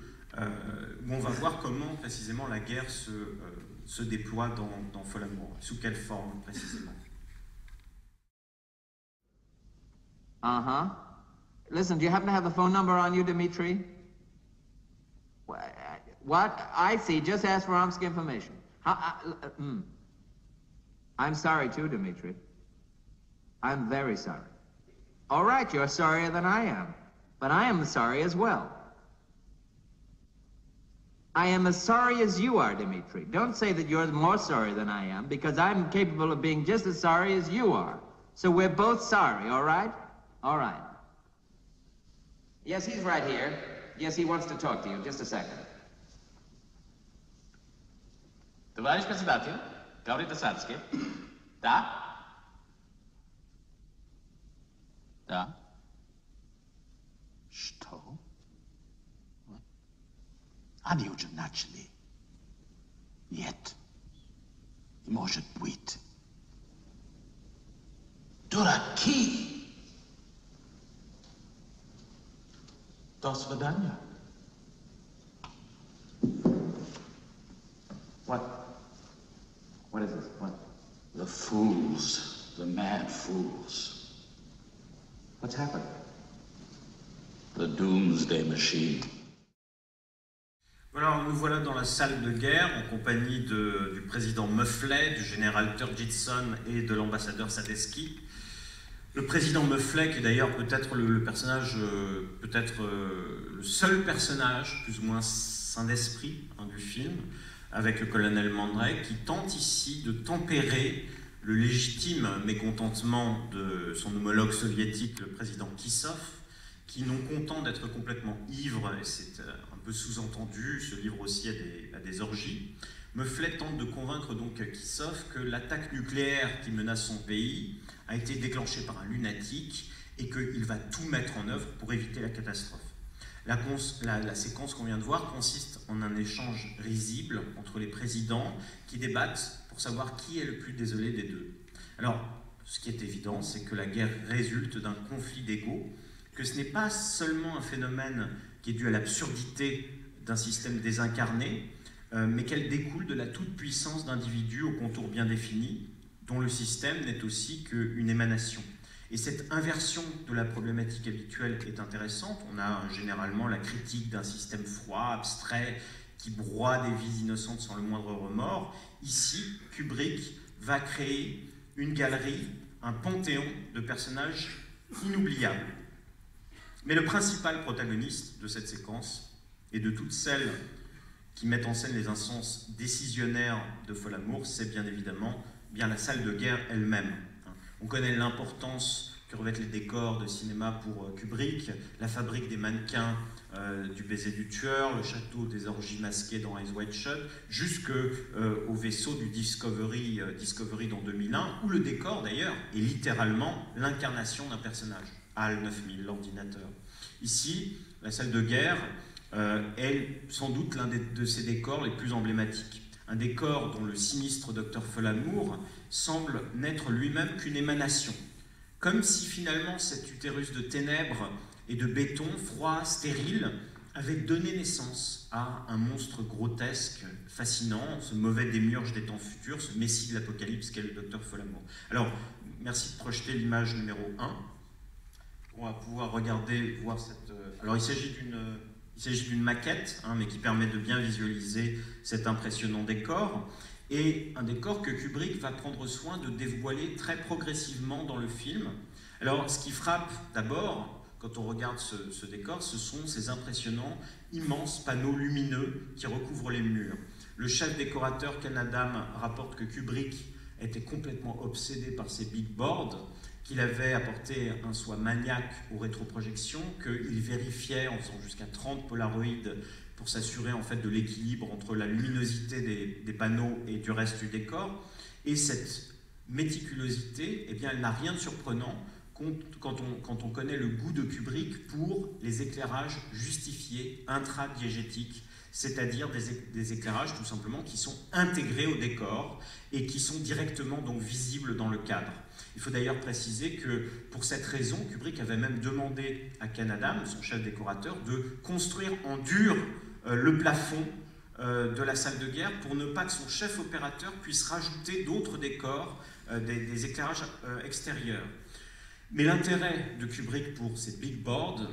où on va voir comment précisément la guerre se déploie dans Folamour, sous quelle forme précisément. Uh-huh. Listen, do you happen to have the phone number on you, Dmitri? What? I see. Just ask for Omsk information. I'm sorry too, Dmitri. I'm very sorry. All right, you're sorrier than I am. But I am sorry as well. I am as sorry as you are, Dmitri. Don't say that you're more sorry than I am, because I'm capable of being just as sorry as you are. So we're both sorry, all right? All right. Yes, he's right here. Yes, he wants to talk to you. Just a second. Товарищ председатель, говорит Осадский. Да? Да. Что? Они уже начали. Нет. Не может быть. Дураки! До свидания. What? What is this? What? The fools, the mad fools. What's happened? The doomsday machine. Voilà, nous voilà dans la salle de guerre en compagnie du président Muffley, du général Turgidson et de l'ambassadeur Sadetsky. Le président Muffley, qui est d'ailleurs peut-être le personnage, le seul personnage, plus ou moins sain d'esprit du film, avec le colonel Mandrake, qui tente ici de tempérer le légitime mécontentement de son homologue soviétique, le président Kissov, qui, non content d'être complètement ivre, et c'est un peu sous-entendu, se livre aussi à des orgies. Muffley tente de convaincre donc Kissov que l'attaque nucléaire qui menace son pays a été déclenchée par un lunatique et qu'il va tout mettre en œuvre pour éviter la catastrophe. La séquence qu'on vient de voir consiste en un échange risible entre les présidents qui débattent pour savoir qui est le plus désolé des deux. Alors, ce qui est évident, c'est que la guerre résulte d'un conflit d'ego, que ce n'est pas seulement un phénomène qui est dû à l'absurdité d'un système désincarné, mais qu'elle découle de la toute-puissance d'individus aux contours bien définis, dont le système n'est aussi qu'une émanation. Et cette inversion de la problématique habituelle est intéressante. On a généralement la critique d'un système froid, abstrait, qui broie des vies innocentes sans le moindre remords. Ici, Kubrick va créer une galerie, un panthéon de personnages inoubliables. Mais le principal protagoniste de cette séquence, et de toutes celles qui mettent en scène les instances décisionnaires de Folamour, c'est bien évidemment la salle de guerre elle-même. On connaît l'importance que revêtent les décors de cinéma pour Kubrick, la fabrique des mannequins du baiser du tueur, le château des orgies masquées dans Eyes Wide Shut, jusqu'au vaisseau du Discovery dans 2001, où le décor d'ailleurs est littéralement l'incarnation d'un personnage, HAL 9000, l'ordinateur. Ici, la salle de guerre est sans doute l'un de ces décors les plus emblématiques. Un décor dont le sinistre docteur Folamour semble n'être lui-même qu'une émanation. Comme si finalement cet utérus de ténèbres et de béton froid, stérile, avait donné naissance à un monstre grotesque, fascinant, ce mauvais démiurge des temps futurs, ce messie de l'apocalypse qu'est le docteur Folamour. Alors, merci de projeter l'image numéro 1. On va pouvoir regarder, voir cette... Alors, il s'agit d'une maquette, hein, mais qui permet de bien visualiser cet impressionnant décor, et un décor que Kubrick va prendre soin de dévoiler très progressivement dans le film. Alors, ce qui frappe d'abord, quand on regarde ce décor, ce sont ces impressionnants, immenses panneaux lumineux qui recouvrent les murs. Le chef décorateur Ken Adam rapporte que Kubrick était complètement obsédé par ces big boards, qu'il avait apporté un soin maniaque aux rétroprojections, qu'il vérifiait en faisant jusqu'à 30 polaroïdes pour s'assurer en fait de l'équilibre entre la luminosité des panneaux et du reste du décor. Et cette méticulosité, eh bien, elle n'a rien de surprenant quand on connaît le goût de Kubrick pour les éclairages justifiés intradiégétiques, c'est-à-dire des éclairages tout simplement qui sont intégrés au décor et qui sont directement donc visibles dans le cadre. Il faut d'ailleurs préciser que pour cette raison, Kubrick avait même demandé à Ken Adam, son chef décorateur, de construire en dur le plafond de la salle de guerre pour ne pas que son chef opérateur puisse rajouter d'autres décors, des éclairages extérieurs. Mais l'intérêt de Kubrick pour ces big boards,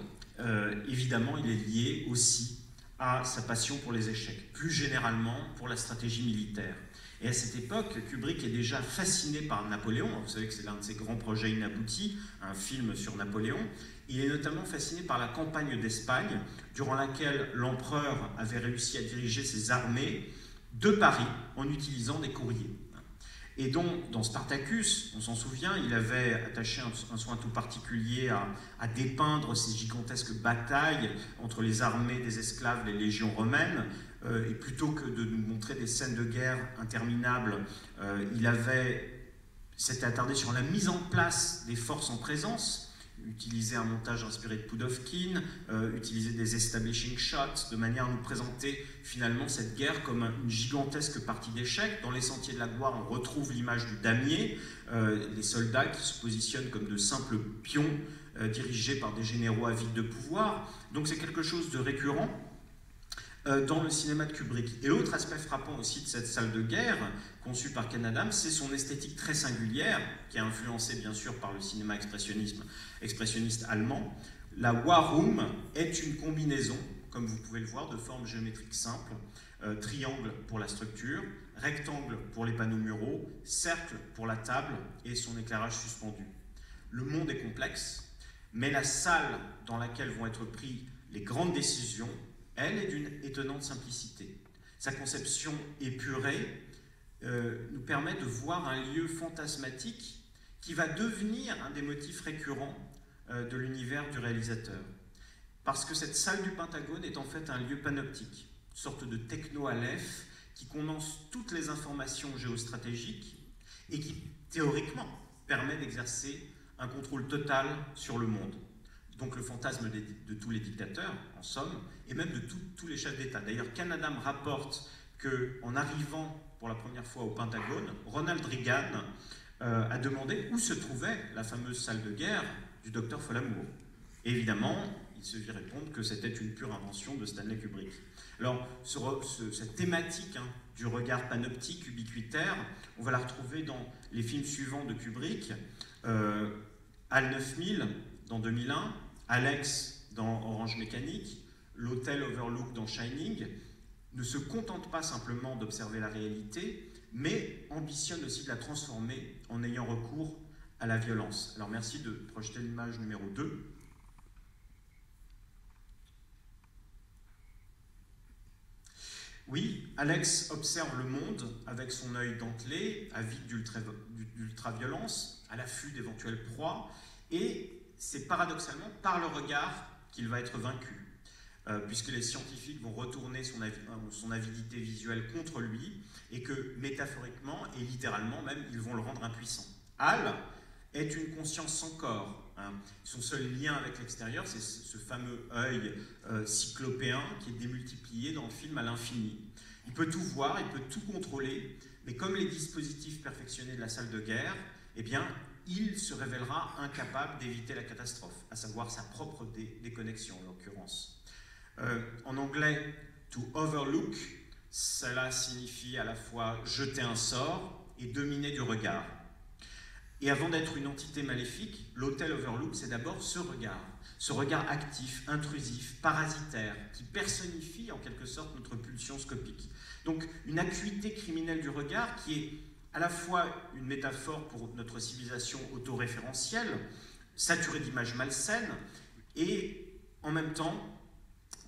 évidemment, il est lié aussi à sa passion pour les échecs, plus généralement pour la stratégie militaire. Et à cette époque, Kubrick est déjà fasciné par Napoléon. Vous savez que c'est l'un de ses grands projets inaboutis, un film sur Napoléon. Il est notamment fasciné par la campagne d'Espagne, durant laquelle l'empereur avait réussi à diriger ses armées de Paris en utilisant des courriers. Et donc, dans Spartacus, on s'en souvient, il avait attaché un soin tout particulier à dépeindre ces gigantesques batailles entre les armées des esclaves, les légions romaines, et plutôt que de nous montrer des scènes de guerre interminables, il s'était attardé sur la mise en place des forces en présence, utiliser un montage inspiré de Pudovkin, utiliser des establishing shots, de manière à nous présenter finalement cette guerre comme une gigantesque partie d'échecs. Dans les Sentiers de la Gloire, on retrouve l'image du damier, les soldats qui se positionnent comme de simples pions dirigés par des généraux avides de pouvoir. Donc c'est quelque chose de récurrent dans le cinéma de Kubrick. Et l'autre aspect frappant aussi de cette salle de guerre, conçue par Ken Adam, c'est son esthétique très singulière, qui est influencée bien sûr par le cinéma expressionniste allemand. La War Room est une combinaison, comme vous pouvez le voir, de formes géométriques simples, triangle pour la structure, rectangle pour les panneaux muraux, cercle pour la table et son éclairage suspendu. Le monde est complexe, mais la salle dans laquelle vont être prises les grandes décisions, elle est d'une étonnante simplicité. Sa conception épurée nous permet de voir un lieu fantasmatique qui va devenir un des motifs récurrents de l'univers du réalisateur. Parce que cette salle du Pentagone est en fait un lieu panoptique, une sorte de techno-aleph qui condense toutes les informations géostratégiques et qui, théoriquement, permet d'exercer un contrôle total sur le monde. Donc le fantasme de tous les dictateurs, en somme, et même de tous les chefs d'État. D'ailleurs, Ken Adam rapporte qu'en arrivant pour la première fois au Pentagone, Ronald Reagan a demandé où se trouvait la fameuse salle de guerre du docteur Folamour. Et évidemment, il se vit répondre que c'était une pure invention de Stanley Kubrick. Alors, cette thématique du regard panoptique, ubiquitaire, on va la retrouver dans les films suivants de Kubrick, HAL 9000 dans 2001, Alex dans Orange Mécanique, l'hôtel Overlook dans Shining, ne se contente pas simplement d'observer la réalité, mais ambitionne aussi de la transformer en ayant recours à la violence. Alors merci de projeter l'image numéro 2. Oui, Alex observe le monde avec son œil dentelé, avide d'ultraviolence, à l'affût d'éventuelles proies, et c'est paradoxalement par le regard qu'il va être vaincu, puisque les scientifiques vont retourner son avidité visuelle contre lui, et que métaphoriquement et littéralement même, ils vont le rendre impuissant. Hal est une conscience sans corps. Son seul lien avec l'extérieur, c'est ce fameux œil cyclopéen qui est démultiplié dans le film à l'infini. Il peut tout voir, il peut tout contrôler, mais comme les dispositifs perfectionnés de la salle de guerre, eh bien, il se révélera incapable d'éviter la catastrophe, à savoir sa propre déconnexion en l'occurrence. En anglais, to overlook, cela signifie à la fois jeter un sort et dominer du regard. Et avant d'être une entité maléfique, l'hôtel Overlook, c'est d'abord ce regard actif, intrusif, parasitaire, qui personnifie en quelque sorte notre pulsion scopique. Donc une acuité criminelle du regard qui est à la fois une métaphore pour notre civilisation autoréférentielle, saturée d'images malsaines, et en même temps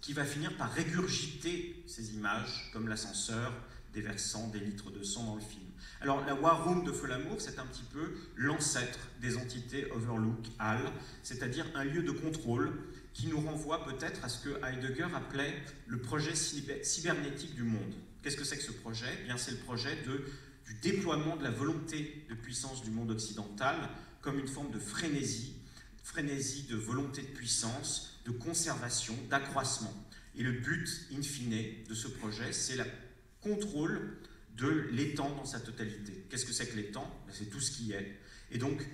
qui va finir par régurgiter ces images, comme l'ascenseur déversant des litres de sang dans le film. Alors la War Room de Folamour, c'est un petit peu l'ancêtre des entités Overlook, HAL, c'est-à-dire un lieu de contrôle qui nous renvoie peut-être à ce que Heidegger appelait le projet cybernétique du monde. Qu'est-ce que c'est que ce projet? Eh bien, c'est le projet du déploiement de la volonté de puissance du monde occidental comme une forme de frénésie de volonté de puissance, de conservation, d'accroissement. Et le but, in fine, de ce projet, c'est le contrôle de l'étang dans sa totalité. Qu'est-ce que c'est que l'étang? C'est tout ce qui est. Et donc,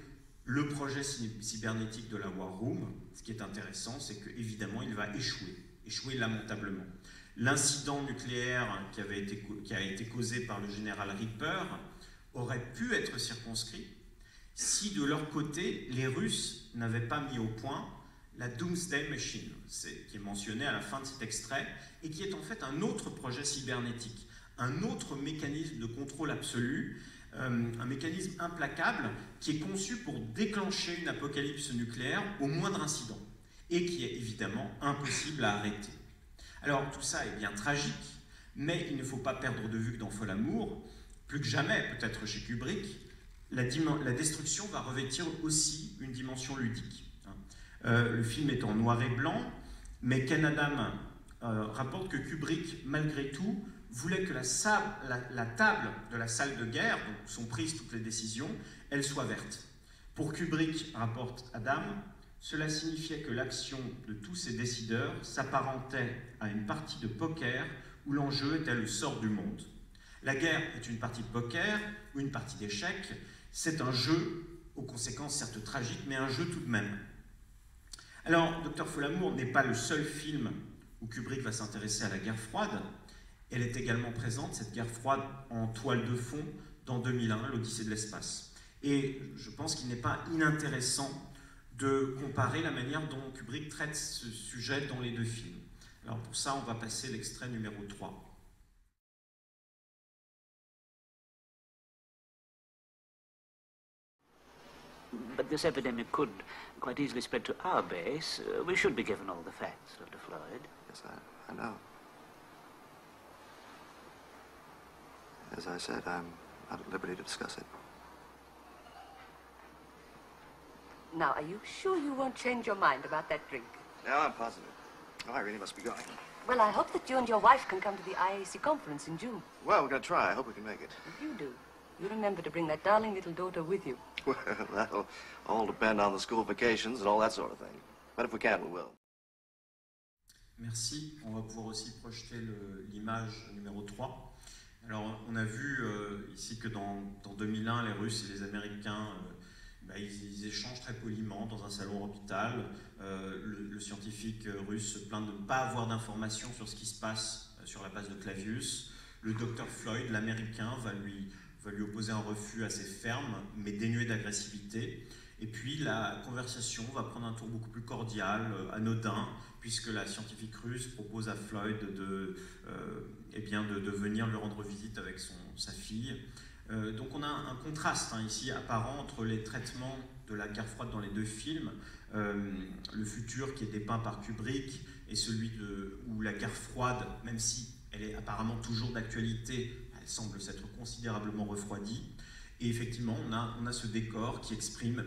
le projet cybernétique de la War Room, ce qui est intéressant, c'est qu'évidemment, il va échouer lamentablement. L'incident nucléaire qui a été causé par le général Ripper aurait pu être circonscrit si, de leur côté, les Russes n'avaient pas mis au point la Doomsday Machine, qui est mentionnée à la fin de cet extrait, et qui est en fait un autre projet cybernétique, un autre mécanisme de contrôle absolu, un mécanisme implacable qui est conçu pour déclencher une apocalypse nucléaire au moindre incident, et qui est évidemment impossible à arrêter. Alors tout ça est bien tragique, mais il ne faut pas perdre de vue que dans Folamour, plus que jamais peut-être chez Kubrick, la destruction va revêtir aussi une dimension ludique. Le film est en noir et blanc, mais Ken Adam rapporte que Kubrick, malgré tout, voulait que la table de la salle de guerre, où sont prises toutes les décisions, elle soit verte. Pour Kubrick, rapporte Adam, cela signifiait que l'action de tous ces décideurs s'apparentait à une partie de poker où l'enjeu était le sort du monde. La guerre est une partie de poker ou une partie d'échecs. C'est un jeu, aux conséquences certes tragiques, mais un jeu tout de même. Alors, Dr. Folamour n'est pas le seul film où Kubrick va s'intéresser à la guerre froide. Elle est également présente, cette guerre froide, en toile de fond, dans 2001, l'Odyssée de l'espace. Et je pense qu'il n'est pas inintéressant de comparer la manière dont Kubrick traite ce sujet dans les deux films. Alors pour ça, on va passer l'extrait numéro 3. But this epidemic could quite easily spread to our base. We should be given all the facts, Dr. Floyd. Yes, I know. As I said, I'm not at liberty to discuss it. Now, are you sure you won't change your mind about that drink? No, I'm positive. Oh, I really must be going. Well, I hope that you and your wife can come to the IAC conference in June. Well, we're going to try. I hope we can make it. If you do, you remember to bring that darling little daughter with you. Well, that'll all depend on the school vacations and all that sort of thing. But if we can, we will. Merci. On va pouvoir aussi projeter l'image numéro 3. Alors, on a vu ici que dans 2001, les Russes et les Américains, ils échangent très poliment dans un salon orbital. Le scientifique russe se plaint de ne pas avoir d'informations sur ce qui se passe sur la base de Clavius. Le docteur Floyd, l'Américain, va lui opposer un refus assez ferme, mais dénué d'agressivité. Et puis la conversation va prendre un tour beaucoup plus cordial, anodin, puisque la scientifique russe propose à Floyd de venir lui rendre visite avec sa fille. Donc on a un contraste ici apparent entre les traitements de la guerre froide dans les deux films, le futur qui est dépeint par Kubrick et celui où la guerre froide, même si elle est apparemment toujours d'actualité, elle semble s'être considérablement refroidie. Et effectivement, on a ce décor qui exprime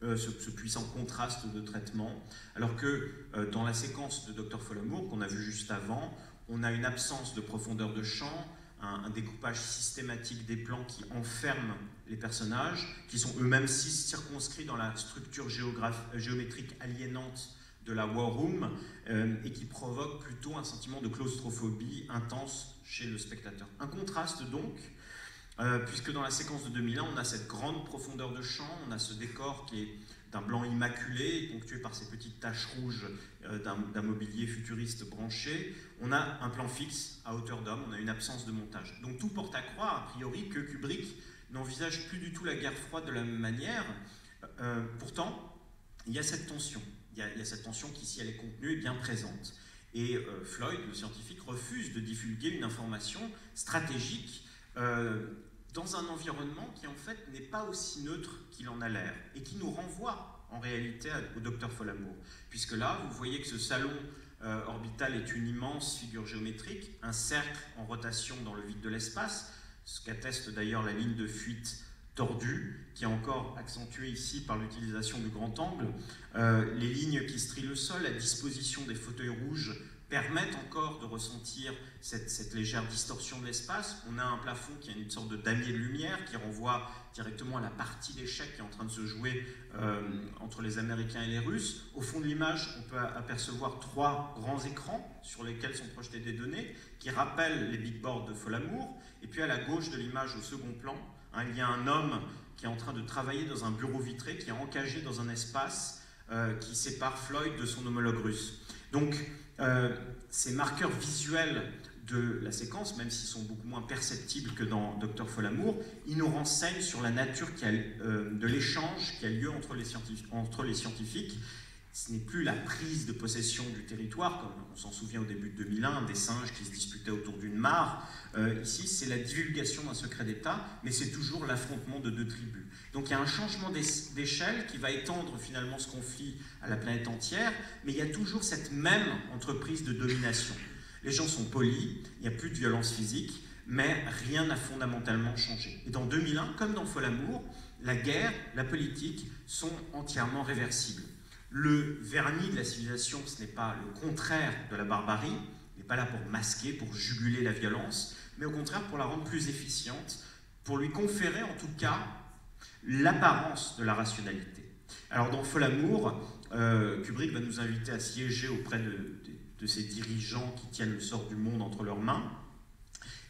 ce puissant contraste de traitement, alors que dans la séquence de Dr. Folamour qu'on a vu juste avant, on a une absence de profondeur de champ, un découpage systématique des plans qui enferment les personnages, qui sont eux-mêmes circonscrits dans la structure géométrique aliénante de la War Room, et qui provoquent plutôt un sentiment de claustrophobie intense chez le spectateur. Un contraste donc puisque dans la séquence de 2001, on a cette grande profondeur de champ, on a ce décor qui est d'un blanc immaculé, ponctué par ces petites taches rouges d'un mobilier futuriste branché. On a un plan fixe à hauteur d'homme, on a une absence de montage. Donc tout porte à croire, a priori, que Kubrick n'envisage plus du tout la guerre froide de la même manière. Pourtant, il y a cette tension. Il y a cette tension qui, si elle est contenue, est bien présente. Et Floyd, le scientifique, refuse de divulguer une information stratégique dans un environnement qui, en fait, n'est pas aussi neutre qu'il en a l'air et qui nous renvoie, en réalité, au docteur Folamour. Puisque là, vous voyez que ce salon orbital est une immense figure géométrique, un cercle en rotation dans le vide de l'espace, ce qu'atteste d'ailleurs la ligne de fuite tordue, qui est encore accentuée ici par l'utilisation du grand angle. Les lignes qui strient le sol, la disposition des fauteuils rouges permettent encore de ressentir cette légère distorsion de l'espace. On a un plafond qui a une sorte de damier de lumière qui renvoie directement à la partie d'échecs qui est en train de se jouer entre les Américains et les Russes. Au fond de l'image, on peut apercevoir 3 grands écrans sur lesquels sont projetées des données qui rappellent les big boards de Folamour. Et puis à la gauche de l'image, au second plan, il y a un homme qui est en train de travailler dans un bureau vitré, qui est encagé dans un espace qui sépare Floyd de son homologue russe. Donc, ces marqueurs visuels de la séquence, même s'ils sont beaucoup moins perceptibles que dans Dr Folamour, ils nous renseignent sur la nature de l'échange qui a lieu entre les scientifiques. Ce n'est plus la prise de possession du territoire, comme on s'en souvient au début de 2001, des singes qui se disputaient autour d'une mare. Ici, c'est la divulgation d'un secret d'État, mais c'est toujours l'affrontement de 2 tribus. Donc il y a un changement d'échelle qui va étendre finalement ce conflit à la planète entière, mais il y a toujours cette même entreprise de domination. Les gens sont polis, il n'y a plus de violence physique, mais rien n'a fondamentalement changé. Et dans 2001, comme dans Folamour, la guerre, la politique sont entièrement réversibles. Le vernis de la civilisation, ce n'est pas le contraire de la barbarie, il n'est pas là pour masquer, pour juguler la violence, mais au contraire pour la rendre plus efficiente, pour lui conférer en tout cas l'apparence de la rationalité. Alors dans Folamour, Kubrick va nous inviter à siéger auprès de ces dirigeants qui tiennent le sort du monde entre leurs mains,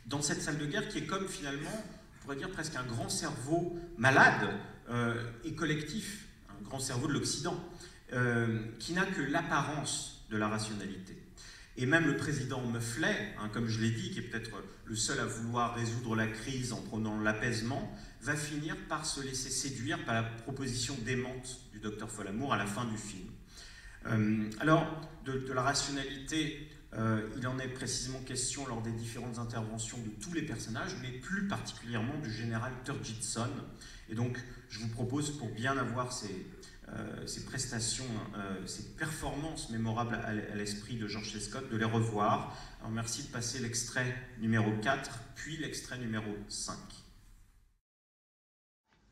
dans cette salle de guerre qui est comme finalement, on pourrait dire presque un grand cerveau malade et collectif, un grand cerveau de l'Occident. Qui n'a que l'apparence de la rationalité. Et même le président Muffley, comme je l'ai dit, qui est peut-être le seul à vouloir résoudre la crise en prônant l'apaisement, va finir par se laisser séduire par la proposition démente du docteur Folamour à la fin du film. Alors, de la rationalité, il en est précisément question lors des différentes interventions de tous les personnages, mais plus particulièrement du général Turgidson. Et donc, je vous propose, pour bien avoir ces prestations, ces performances mémorables à l'esprit de George C. Scott, de les revoir. Alors merci de passer l'extrait numéro 4, puis l'extrait numéro 5.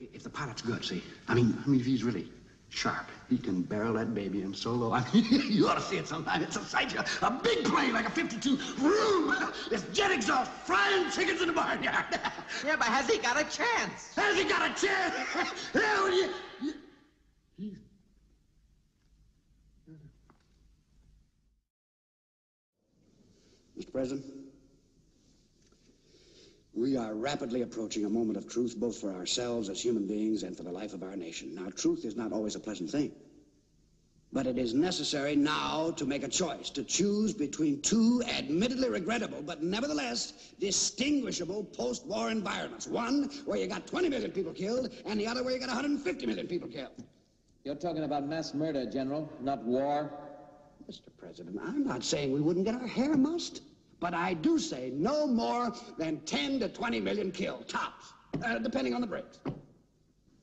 If the pilot's good, see, I mean if he's really sharp, he can barrel that baby in so low. I mean, you ought to see it sometime. It's a sight. A big plane like a 52. Vroom! It's jet exhaust, frying chickens in the barnyard. Yeah, but has he got a chance? Has he got a chance? Hell, Mr. President, we are rapidly approaching a moment of truth, both for ourselves as human beings and for the life of our nation. Now, truth is not always a pleasant thing, but it is necessary now to make a choice, to choose between 2 admittedly regrettable, but nevertheless distinguishable post-war environments. One where you got 20 million people killed, and the other where you got 150 million people killed. You're talking about mass murder, General, not war. Mr. President, I'm not saying we wouldn't get our hair mussed, but I do say no more than 10 to 20 million killed, tops, depending on the breaks.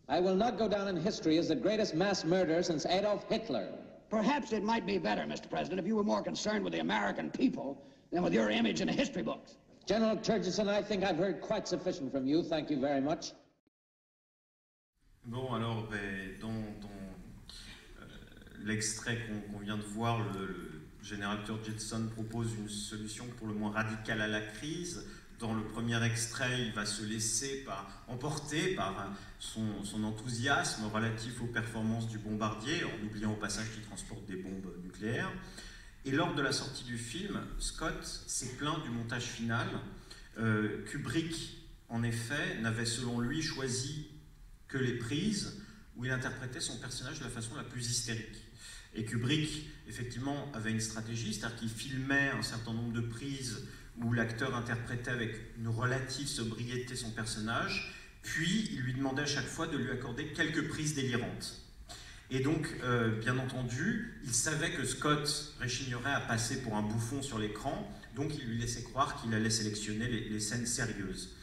I will not go down in history as the greatest mass murderer since Adolf Hitler. Perhaps it might be better, Mr. President, if you were more concerned with the American people than with your image in the history books. General Turgidson, I think I've heard quite sufficient from you. Thank you very much. Bon, alors, dans l'extrait qu'on vient de voir, le général Turgidson propose une solution pour le moins radicale à la crise. Dans le premier extrait, il va se laisser emporter par son enthousiasme relatif aux performances du bombardier, en oubliant au passage qu'il transporte des bombes nucléaires. Et lors de la sortie du film, Scott s'est plaint du montage final. Kubrick en effet, n'avait selon lui choisi que les prises où il interprétait son personnage de la façon la plus hystérique. Et Kubrick, effectivement, avait une stratégie, c'est-à-dire qu'il filmait un certain nombre de prises où l'acteur interprétait avec une relative sobriété son personnage, puis il lui demandait à chaque fois de lui accorder quelques prises délirantes. Et donc, bien entendu, il savait que Scott rechignerait à passer pour un bouffon sur l'écran, donc il lui laissait croire qu'il allait sélectionner les scènes sérieuses.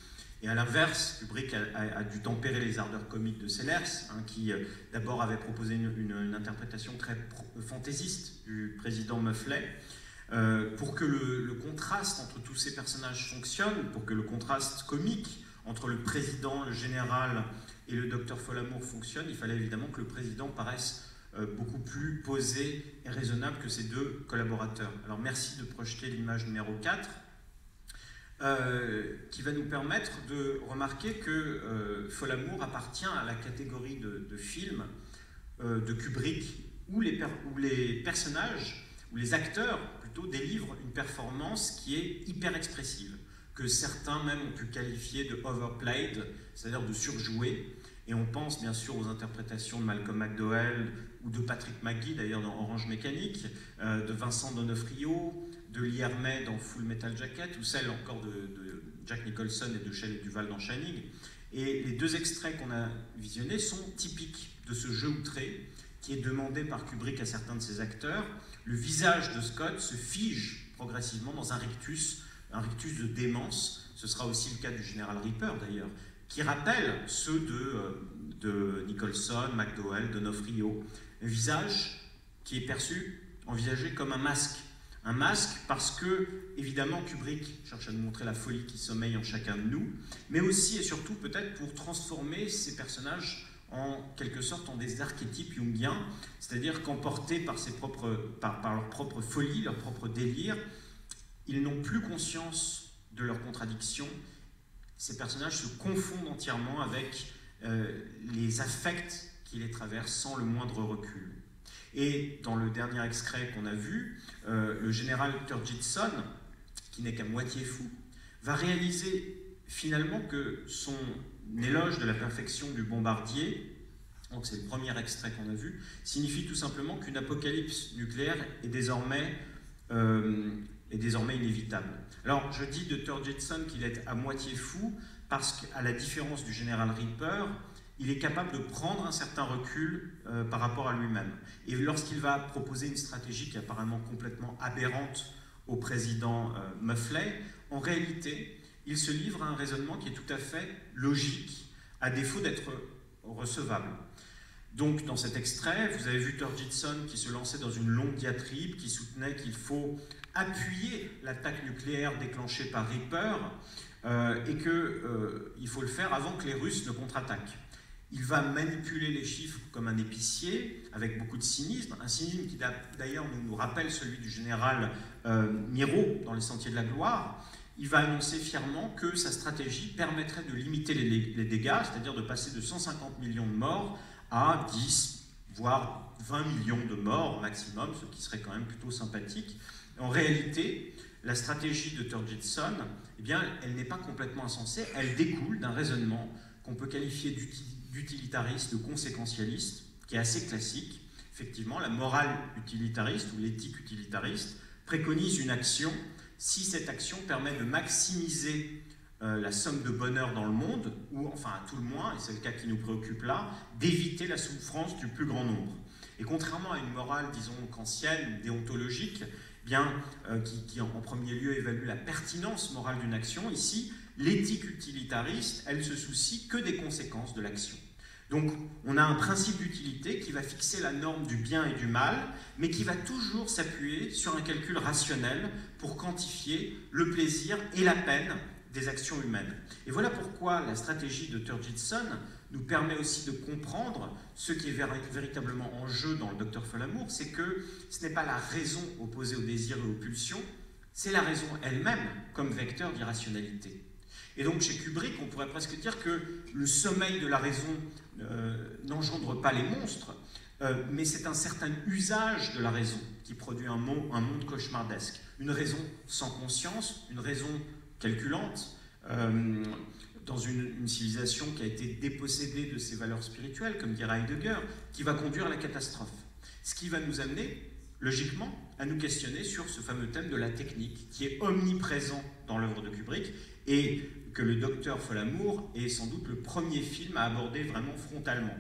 Et à l'inverse, Kubrick a dû tempérer les ardeurs comiques de Sellers, hein, qui d'abord avait proposé une interprétation très fantaisiste du président Muffley, pour que le contraste entre tous ces personnages fonctionne, pour que le contraste comique entre le président, le général et le docteur Folamour fonctionne, il fallait évidemment que le président paraisse beaucoup plus posé et raisonnable que ses deux collaborateurs. Alors merci de projeter l'image numéro 4, qui va nous permettre de remarquer que Folamour appartient à la catégorie de films de Kubrick où les personnages, où les acteurs plutôt délivrent une performance qui est hyper expressive, que certains même ont pu qualifier de overplayed, c'est-à-dire de surjoué. Et on pense bien sûr aux interprétations de Malcolm McDowell ou de Patrick McGee, d'ailleurs dans Orange Mécanique, de Vincent D'Onofrio, de Lee Ermey dans Full Metal Jacket, ou celle encore de Jack Nicholson et de Shelley Duvall dans Shining. Et les deux extraits qu'on a visionnés sont typiques de ce jeu outré qui est demandé par Kubrick à certains de ses acteurs. Le visage de Scott se fige progressivement dans un rictus de démence. Ce sera aussi le cas du général Reaper d'ailleurs, qui rappelle ceux de Nicholson, McDowell, D'Onofrio. Un visage qui est perçu, envisagé comme un masque. Un masque parce que, évidemment, Kubrick cherche à nous montrer la folie qui sommeille en chacun de nous, mais aussi et surtout peut-être pour transformer ces personnages en quelque sorte en des archétypes jungiens, c'est-à-dire qu'emportés par leur propre folie, leur propre délire, ils n'ont plus conscience de leurs contradictions. Ces personnages se confondent entièrement avec les affects qui les traversent sans le moindre recul. Et dans le dernier extrait qu'on a vu, le général Turgidson, qui n'est qu'à moitié fou, va réaliser finalement que son éloge de la perfection du bombardier, donc c'est le premier extrait qu'on a vu, signifie tout simplement qu'une apocalypse nucléaire est désormais inévitable. Alors je dis de Turgidson qu'il est à moitié fou parce qu'à la différence du général Reaper, il est capable de prendre un certain recul par rapport à lui-même. Et lorsqu'il va proposer une stratégie qui est apparemment complètement aberrante au président Muffley, en réalité, il se livre à un raisonnement qui est tout à fait logique, à défaut d'être recevable. Donc, dans cet extrait, vous avez vu Turgidson qui se lançait dans une longue diatribe, qui soutenait qu'il faut appuyer l'attaque nucléaire déclenchée par Reaper et qu'il faut le faire avant que les Russes ne contre-attaquent. Il va manipuler les chiffres comme un épicier, avec beaucoup de cynisme, un cynisme qui d'ailleurs nous rappelle celui du général Miro dans Les Sentiers de la Gloire. Il va annoncer fièrement que sa stratégie permettrait de limiter les dégâts, c'est-à-dire de passer de 150 millions de morts à 10, voire 20 millions de morts maximum, ce qui serait quand même plutôt sympathique. En réalité, la stratégie de Turgidson, eh bien, elle n'est pas complètement insensée, elle découle d'un raisonnement qu'on peut qualifier d'utilitariste, de conséquentialiste, qui est assez classique. Effectivement, la morale utilitariste ou l'éthique utilitariste préconise une action si cette action permet de maximiser la somme de bonheur dans le monde, ou enfin à tout le moins, et c'est le cas qui nous préoccupe là, d'éviter la souffrance du plus grand nombre. Et contrairement à une morale, disons, kantienne, déontologique, bien, qui en premier lieu évalue la pertinence morale d'une action, ici, l'éthique utilitariste, elle se soucie que des conséquences de l'action. Donc, on a un principe d'utilité qui va fixer la norme du bien et du mal, mais qui va toujours s'appuyer sur un calcul rationnel pour quantifier le plaisir et la peine des actions humaines. Et voilà pourquoi la stratégie de Turgidson nous permet aussi de comprendre ce qui est véritablement en jeu dans le Docteur Folamour, c'est que ce n'est pas la raison opposée au désir et aux pulsions, c'est la raison elle-même comme vecteur d'irrationalité. Et donc chez Kubrick, on pourrait presque dire que le sommeil de la raison n'engendre pas les monstres, mais c'est un certain usage de la raison qui produit un monde cauchemardesque. Une raison sans conscience, une raison calculante, dans une civilisation qui a été dépossédée de ses valeurs spirituelles, comme dirait Heidegger, qui va conduire à la catastrophe. Ce qui va nous amener, logiquement, à nous questionner sur ce fameux thème de la technique, qui est omniprésent dans l'œuvre de Kubrick, et que le Docteur Folamour est sans doute le premier film à aborder vraiment frontalement.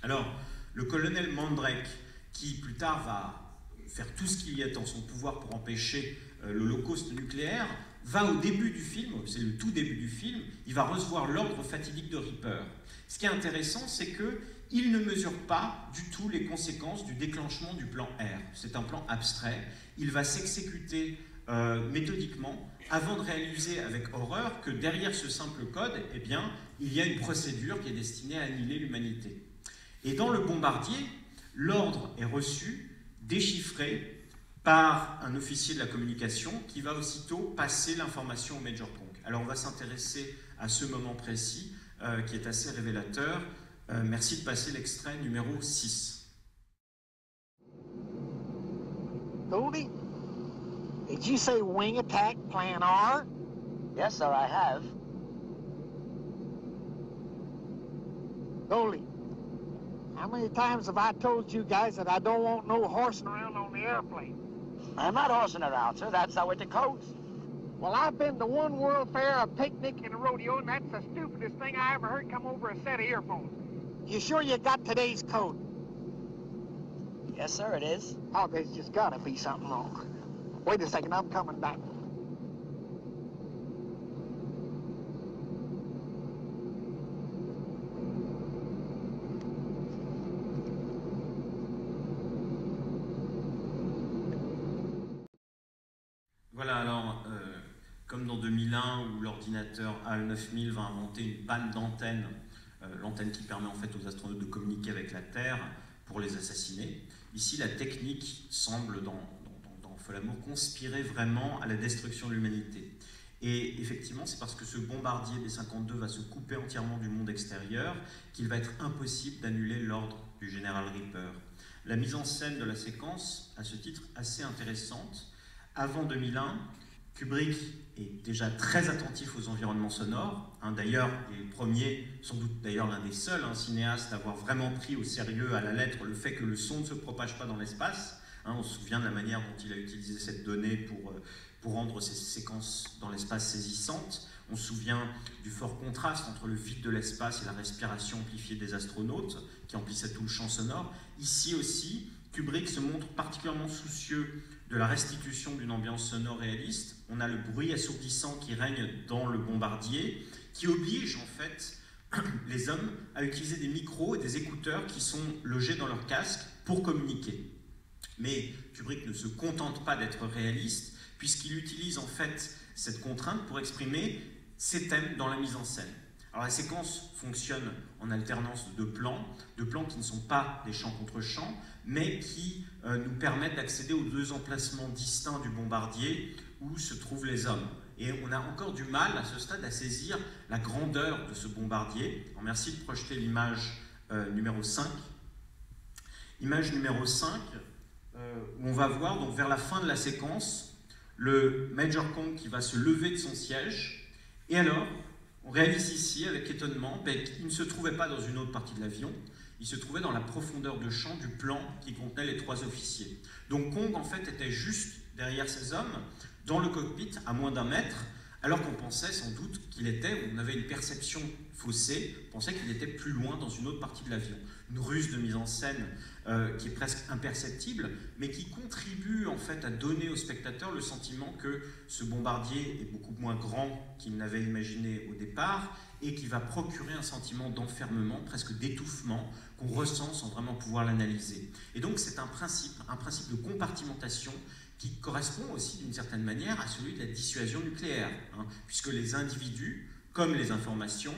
Alors, le colonel Mandrake, qui plus tard va faire tout ce qu'il y a en son pouvoir pour empêcher l'Holocauste nucléaire, va au début du film, c'est le tout début du film, il va recevoir l'ordre fatidique de Reaper. Ce qui est intéressant, c'est qu'il ne mesure pas du tout les conséquences du déclenchement du plan R. C'est un plan abstrait. Il va s'exécuter méthodiquement avant de réaliser avec horreur que derrière ce simple code, eh bien, il y a une procédure qui est destinée à annihiler l'humanité. Et dans le bombardier, l'ordre est reçu, déchiffré, par un officier de la communication qui va aussitôt passer l'information au Major Kong. Alors on va s'intéresser à ce moment précis qui est assez révélateur. Merci de passer l'extrait numéro 6. Goldie, did you say wing attack plan R? Yes, sir, I have. Goldie, how many times have I told you guys that I don't want no horsing around on the airplane? I'm not horsing around, sir. That's how it decodes. Well, I've been to one World Fair, a picnic, and a rodeo, and that's the stupidest thing I ever heard come over a set of earphones. You sure you got today's code? Yes, sir, it is. Oh, there's just gotta be something wrong. Wait a second, I'm coming back. Voilà, alors, comme dans 2001, où l'ordinateur HAL 9000 va inventer une panne d'antenne, l'antenne qui permet en fait aux astronautes de communiquer avec la Terre pour les assassiner. Ici, la technique semble, dans Folamour, conspirer vraiment à la destruction de l'humanité. Et effectivement, c'est parce que ce bombardier B-52 va se couper entièrement du monde extérieur qu'il va être impossible d'annuler l'ordre du général Reaper. La mise en scène de la séquence, à ce titre, assez intéressante. Avant 2001, Kubrick est déjà très attentif aux environnements sonores. D'ailleurs, il est le premier, sans doute d'ailleurs l'un des seuls cinéastes à avoir vraiment pris au sérieux à la lettre le fait que le son ne se propage pas dans l'espace. On se souvient de la manière dont il a utilisé cette donnée pour rendre ces séquences dans l'espace saisissantes. On se souvient du fort contraste entre le vide de l'espace et la respiration amplifiée des astronautes qui emplissait tout le champ sonore. Ici aussi, Kubrick se montre particulièrement soucieux de la restitution d'une ambiance sonore réaliste. On a le bruit assourdissant qui règne dans le bombardier, qui oblige en fait les hommes à utiliser des micros et des écouteurs qui sont logés dans leur casque pour communiquer. Mais Kubrick ne se contente pas d'être réaliste, puisqu'il utilise en fait cette contrainte pour exprimer ses thèmes dans la mise en scène. Alors la séquence fonctionne en alternance de deux plans qui ne sont pas des champs contre champs, mais qui nous permettent d'accéder aux deux emplacements distincts du bombardier où se trouvent les hommes. Et on a encore du mal à ce stade à saisir la grandeur de ce bombardier. Alors, merci de projeter l'image numéro 5. Image numéro 5, où on va voir donc, vers la fin de la séquence le Major Kong qui va se lever de son siège. Et alors, on réalise ici, avec étonnement, qu'il ne se trouvait pas dans une autre partie de l'avion, il se trouvait dans la profondeur de champ du plan qui contenait les trois officiers. Donc Kong, en fait, était juste derrière ces hommes, dans le cockpit, à moins d'1 mètre, alors qu'on pensait sans doute qu'il était, on avait une perception faussée, on pensait qu'il était plus loin dans une autre partie de l'avion. Une ruse de mise en scène qui est presque imperceptible, mais qui contribue en fait à donner au spectateur le sentiment que ce bombardier est beaucoup moins grand qu'il n'avait imaginé au départ, et qui va procurer un sentiment d'enfermement, presque d'étouffement, qu'on ressent sans vraiment pouvoir l'analyser. Et donc c'est un principe de compartimentation qui correspond aussi d'une certaine manière à celui de la dissuasion nucléaire, puisque les individus, comme les informations,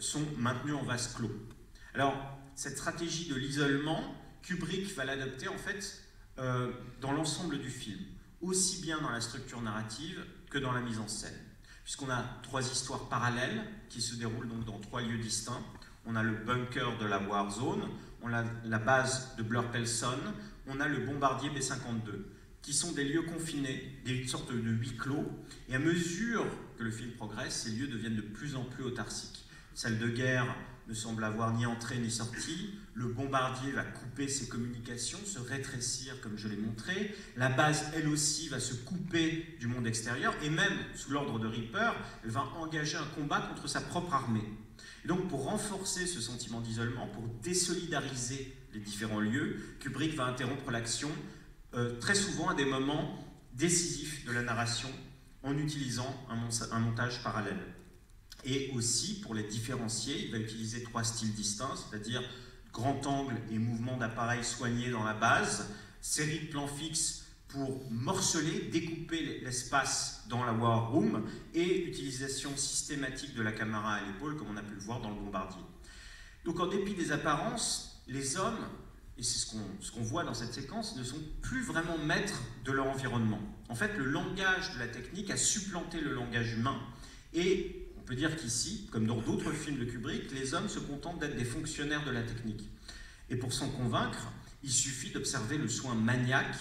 sont maintenus en vase clos. Alors, cette stratégie de l'isolement, Kubrick va l'adopter en fait dans l'ensemble du film, aussi bien dans la structure narrative que dans la mise en scène, puisqu'on a 3 histoires parallèles qui se déroulent donc dans 3 lieux distincts. On a le bunker de la War Zone, on a la base de Blur-Pelson, on a le bombardier B-52, qui sont des lieux confinés, des sortes de huis clos, et à mesure que le film progresse, ces lieux deviennent de plus en plus autarciques. Une salle de guerre ne semble avoir ni entrée ni sortie, le bombardier va couper ses communications, se rétrécir comme je l'ai montré, la base elle aussi va se couper du monde extérieur, et même sous l'ordre de Reaper, elle va engager un combat contre sa propre armée. Et donc pour renforcer ce sentiment d'isolement, pour désolidariser les différents lieux, Kubrick va interrompre l'action très souvent à des moments décisifs de la narration en utilisant un montage parallèle. Et aussi, pour les différencier, il va utiliser 3 styles distincts, c'est-à-dire grand angle et mouvement d'appareil soigné dans la base, série de plans fixes pour morceler, découper l'espace dans la war room, et utilisation systématique de la caméra à l'épaule, comme on a pu le voir dans le bombardier. Donc en dépit des apparences, les hommes, et c'est ce qu'on voit dans cette séquence, ne sont plus vraiment maîtres de leur environnement. En fait, le langage de la technique a supplanté le langage humain, et on peut dire qu'ici, comme dans d'autres films de Kubrick, les hommes se contentent d'être des fonctionnaires de la technique. Et pour s'en convaincre, il suffit d'observer le soin maniaque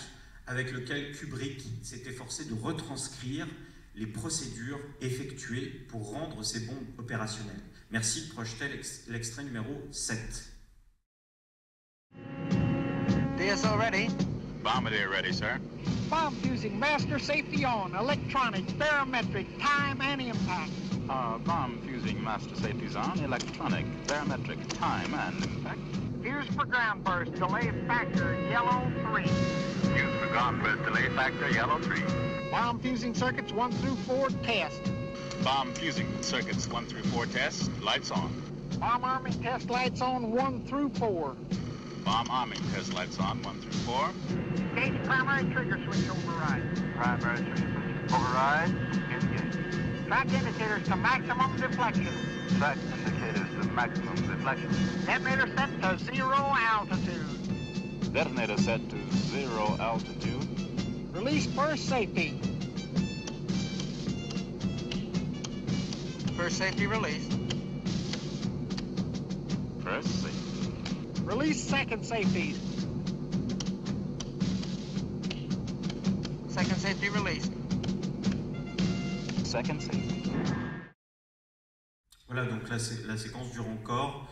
avec lequel Kubrick s'est efforcé de retranscrire les procédures effectuées pour rendre ces bombes opérationnelles. Merci de projeter l'extrait numéro 7. DSO ready. Bombardier ready, sir. Bomb fusing, master safety on, electronic, barometric, time and impact. Bomb fusing master safety's on, electronic, barometric, time and impact. Fuse for ground burst, delay factor, yellow 3. Fuse for ground burst, delay factor, yellow 3. Bomb fusing circuits 1 through 4, test. Bomb fusing circuits 1 through 4 test, lights on. Bomb arming test lights on 1 through 4. Bomb arming test lights on 1 through 4. Engage primary trigger switch override. Primary trigger switch override. Engage. Track indicators to maximum deflection. Track indicators to maximum deflection. Detonator set to 0 altitude. Detonator set to 0 altitude. Release first safety. First safety released. First safety. Release second safety. Second safety released. Second safety. Voilà, donc la séquence dure encore,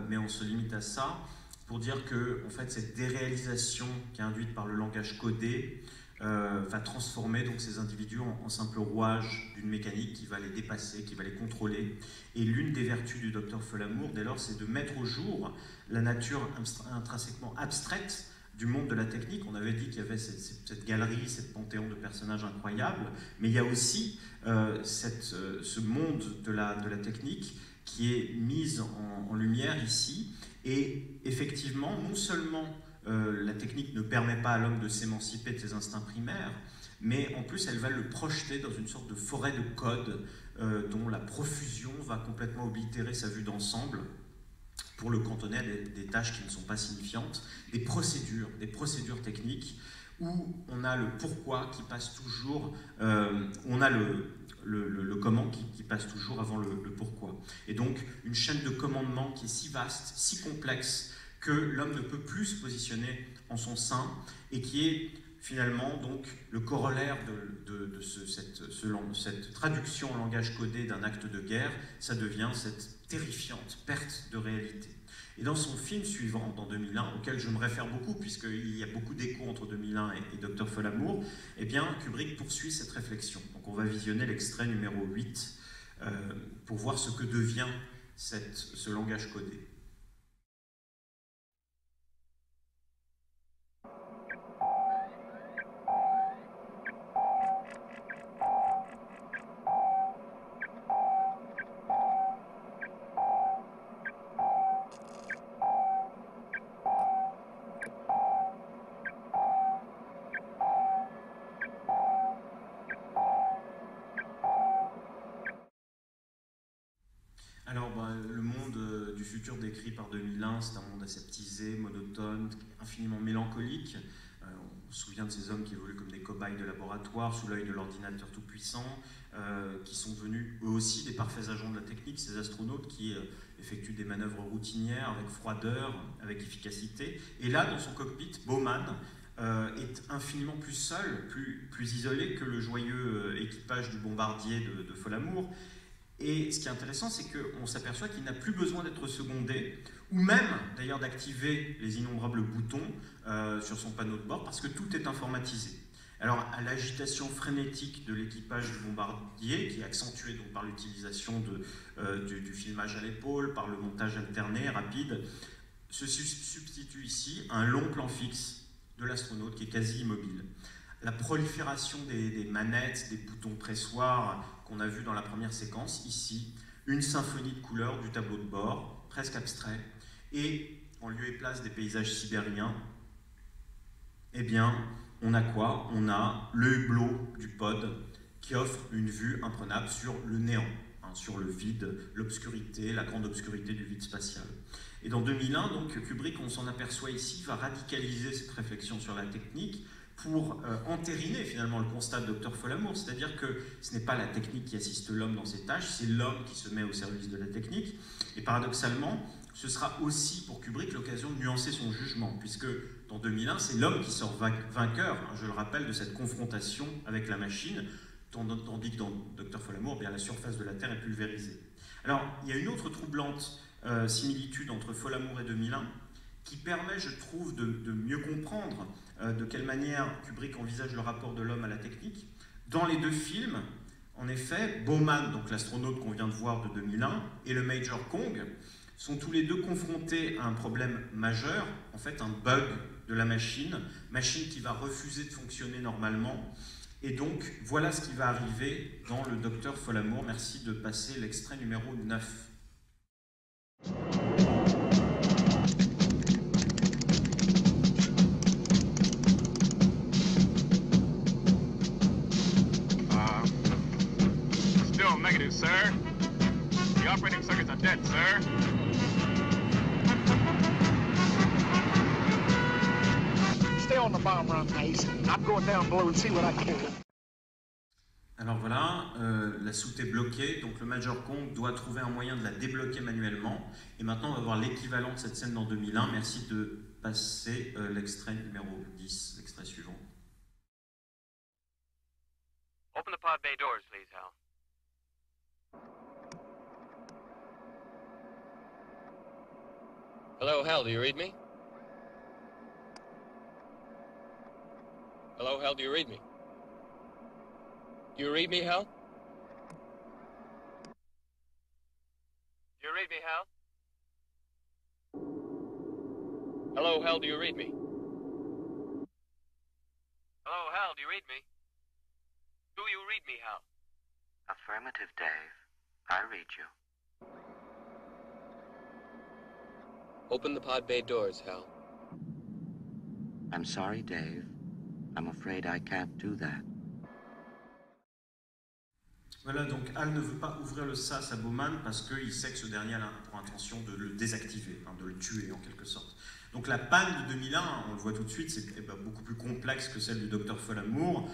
mais on se limite à ça pour dire que en fait, cette déréalisation qui est induite par le langage codé va transformer donc, ces individus en simples rouages d'une mécanique qui va les dépasser, qui va les contrôler. Et l'une des vertus du docteur Folamour, dès lors, c'est de mettre au jour la nature intrinsèquement abstraite du monde de la technique. On avait dit qu'il y avait cette galerie, cette panthéon de personnages incroyables, mais il y a aussi ce monde de la technique qui est mise en lumière ici. Et effectivement, non seulement la technique ne permet pas à l'homme de s'émanciper de ses instincts primaires, mais en plus elle va le projeter dans une sorte de forêt de codes dont la profusion va complètement oblitérer sa vue d'ensemble pour le cantonner à des tâches qui ne sont pas signifiantes, des procédures techniques où on a le pourquoi qui passe toujours, on a le comment qui passe toujours avant le pourquoi. Et donc une chaîne de commandement qui est si vaste, si complexe, que l'homme ne peut plus se positionner en son sein, et qui est finalement donc le corollaire de cette traduction en langage codé d'un acte de guerre. Ça devient cette terrifiante perte de réalité. Et dans son film suivant, dans 2001, auquel je me réfère beaucoup, puisqu'il y a beaucoup d'échos entre 2001 et Dr. Folamour, eh bien, Kubrick poursuit cette réflexion. Donc on va visionner l'extrait numéro 8 pour voir ce que devient ce langage codé. Alors, le monde du futur décrit par 2001, c'est un monde aseptisé, monotone, infiniment mélancolique. On se souvient de ces hommes qui évoluent comme des cobayes de laboratoire, sous l'œil de l'ordinateur tout-puissant, qui sont devenus eux aussi des parfaits agents de la technique, ces astronautes qui effectuent des manœuvres routinières avec froideur, avec efficacité. Et là, dans son cockpit, Bowman est infiniment plus seul, plus isolé que le joyeux équipage du bombardier de Folamour. Et ce qui est intéressant, c'est qu'on s'aperçoit qu'il n'a plus besoin d'être secondé, ou même d'ailleurs d'activer les innombrables boutons sur son panneau de bord, parce que tout est informatisé. Alors, à l'agitation frénétique de l'équipage du bombardier, qui est accentuée donc par l'utilisation du filmage à l'épaule, par le montage alterné, rapide, se substitue ici un long plan fixe de l'astronaute qui est quasi immobile. La prolifération des manettes, des boutons pressoirs qu'on a vu dans la première séquence, ici, une symphonie de couleurs du tableau de bord, presque abstrait, et en lieu et place des paysages sibériens, eh bien, on a quoi? On a le hublot du pod qui offre une vue imprenable sur le néant, sur le vide, l'obscurité, la grande obscurité du vide spatial. Et dans 2001, donc, Kubrick, on s'en aperçoit ici, va radicaliser cette réflexion sur la technique pour entériner finalement le constat de Dr. Folamour, c'est-à-dire que ce n'est pas la technique qui assiste l'homme dans ses tâches, c'est l'homme qui se met au service de la technique. Et paradoxalement, ce sera aussi pour Kubrick l'occasion de nuancer son jugement, puisque dans 2001, c'est l'homme qui sort vainqueur, je le rappelle, de cette confrontation avec la machine, tandis que dans Dr. Folamour, bien, la surface de la Terre est pulvérisée. Alors, il y a une autre troublante similitude entre Folamour et 2001, qui permet, je trouve, de mieux comprendre de quelle manière Kubrick envisage le rapport de l'homme à la technique. Dans les deux films, en effet, Bowman, donc l'astronaute qu'on vient de voir de 2001, et le Major Kong sont tous les deux confrontés à un problème majeur, en fait un bug de la machine qui va refuser de fonctionner normalement. Et donc, voilà ce qui va arriver dans le Dr. Folamour. Merci de passer l'extrait numéro 9. Still negative, sir. The operating circuits are dead, sir. Stay on the bomb run, Ace. I'm going down below and see what I can. Alors voilà, la soute est bloquée, donc le Major Kong doit trouver un moyen de la débloquer manuellement. Et maintenant, on va voir l'équivalent de cette scène dans 2001. Merci de passer l'extrait numéro 10, l'extrait suivant. Open the pod bay doors, please, Hal. Hello, Hal, do you read me? Hello, Hal, do you read me? Do you read me, Hal? Do you read me, Hal? Hello, Hal, do you read me? Hello, Hal, do you read me? Do you read me, Hal? Affirmative, Dave. I read you. Open the pod bay doors, Hal. I'm sorry, Dave. I'm afraid I can't do that. Voilà, donc Hal ne veut pas ouvrir le sas à Bowman parce qu'il sait que ce dernier a pour intention de le désactiver, de le tuer en quelque sorte. Donc la panne de 2001, on le voit tout de suite, c'est beaucoup plus complexe que celle du Dr. Folamour,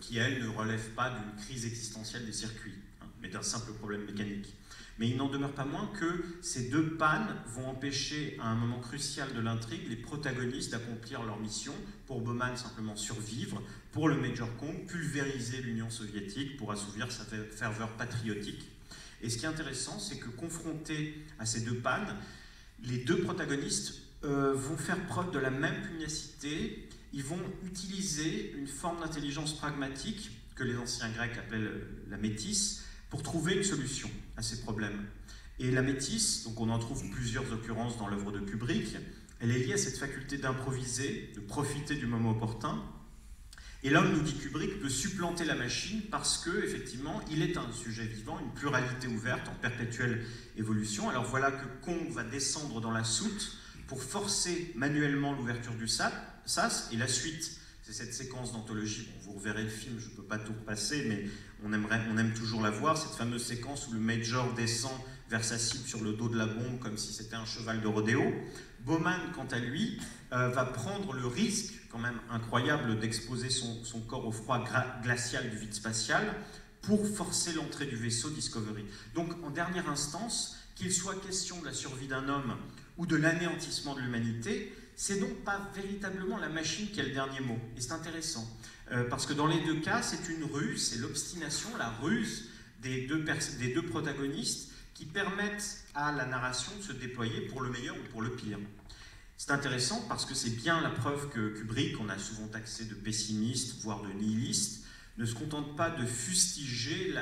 qui elle ne relève pas d'une crise existentielle des circuits, mais d'un simple problème mécanique. Mais il n'en demeure pas moins que ces deux pannes vont empêcher à un moment crucial de l'intrigue les protagonistes d'accomplir leur mission, pour Bowman simplement survivre, pour le Major Kong pulvériser l'Union soviétique pour assouvir sa ferveur patriotique. Et ce qui est intéressant, c'est que confrontés à ces deux pannes, les deux protagonistes vont faire preuve de la même pugnacité, ils vont utiliser une forme d'intelligence pragmatique que les anciens Grecs appelaient la métisse, pour trouver une solution à ces problèmes. Et la métisse, donc on en trouve plusieurs occurrences dans l'œuvre de Kubrick, elle est liée à cette faculté d'improviser, de profiter du moment opportun. Et l'homme, nous dit Kubrick, peut supplanter la machine parce que, effectivement, il est un sujet vivant, une pluralité ouverte en perpétuelle évolution. Alors voilà que Kong va descendre dans la soute pour forcer manuellement l'ouverture du sas, et la suite, c'est cette séquence d'anthologie. Bon, vous reverrez le film, je ne peux pas tout repasser, mais on aime toujours la voir, cette fameuse séquence où le Major descend vers sa cible sur le dos de la bombe comme si c'était un cheval de rodéo. Bowman, quant à lui, va prendre le risque, quand même incroyable, d'exposer son corps au froid glacial du vide spatial pour forcer l'entrée du vaisseau Discovery. Donc, en dernière instance, qu'il soit question de la survie d'un homme ou de l'anéantissement de l'humanité, c'est donc pas véritablement la machine qui a le dernier mot. Et c'est intéressant, parce que dans les deux cas, c'est une ruse, c'est l'obstination, la ruse des deux protagonistes qui permettent à la narration de se déployer pour le meilleur ou pour le pire. C'est intéressant parce que c'est bien la preuve que Kubrick, on a souvent taxé de pessimiste, voire de nihiliste, ne se contente pas de fustiger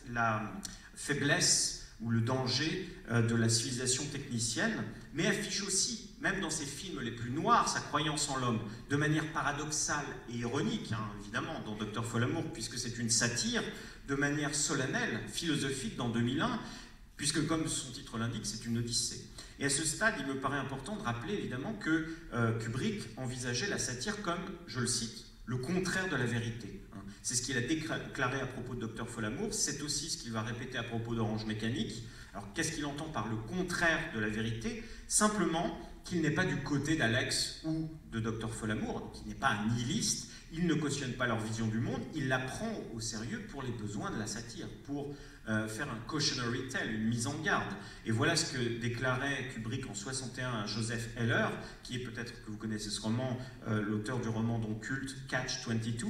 la faiblesse ou le danger de la civilisation technicienne, mais affiche aussi, même dans ses films les plus noirs, sa croyance en l'homme, de manière paradoxale et ironique, hein, évidemment, dans Dr. Folamour, puisque c'est une satire, de manière solennelle, philosophique dans 2001, puisque, comme son titre l'indique, c'est une odyssée. Et à ce stade, il me paraît important de rappeler, évidemment, que Kubrick envisageait la satire comme, je le cite, le contraire de la vérité. C'est ce qu'il a déclaré à propos de Dr. Folamour, c'est aussi ce qu'il va répéter à propos d'Orange Mécanique. Alors, qu'est-ce qu'il entend par le contraire de la vérité? Simplement qu'il n'est pas du côté d'Alex ou de Dr. Folamour, qu'il n'est pas un nihiliste, il ne cautionne pas leur vision du monde, il la prend au sérieux pour les besoins de la satire, pour faire un cautionary tale, une mise en garde. Et voilà ce que déclarait Kubrick en 1961 à Joseph Heller, qui est peut-être que vous connaissez ce roman, l'auteur du roman donc culte Catch-22.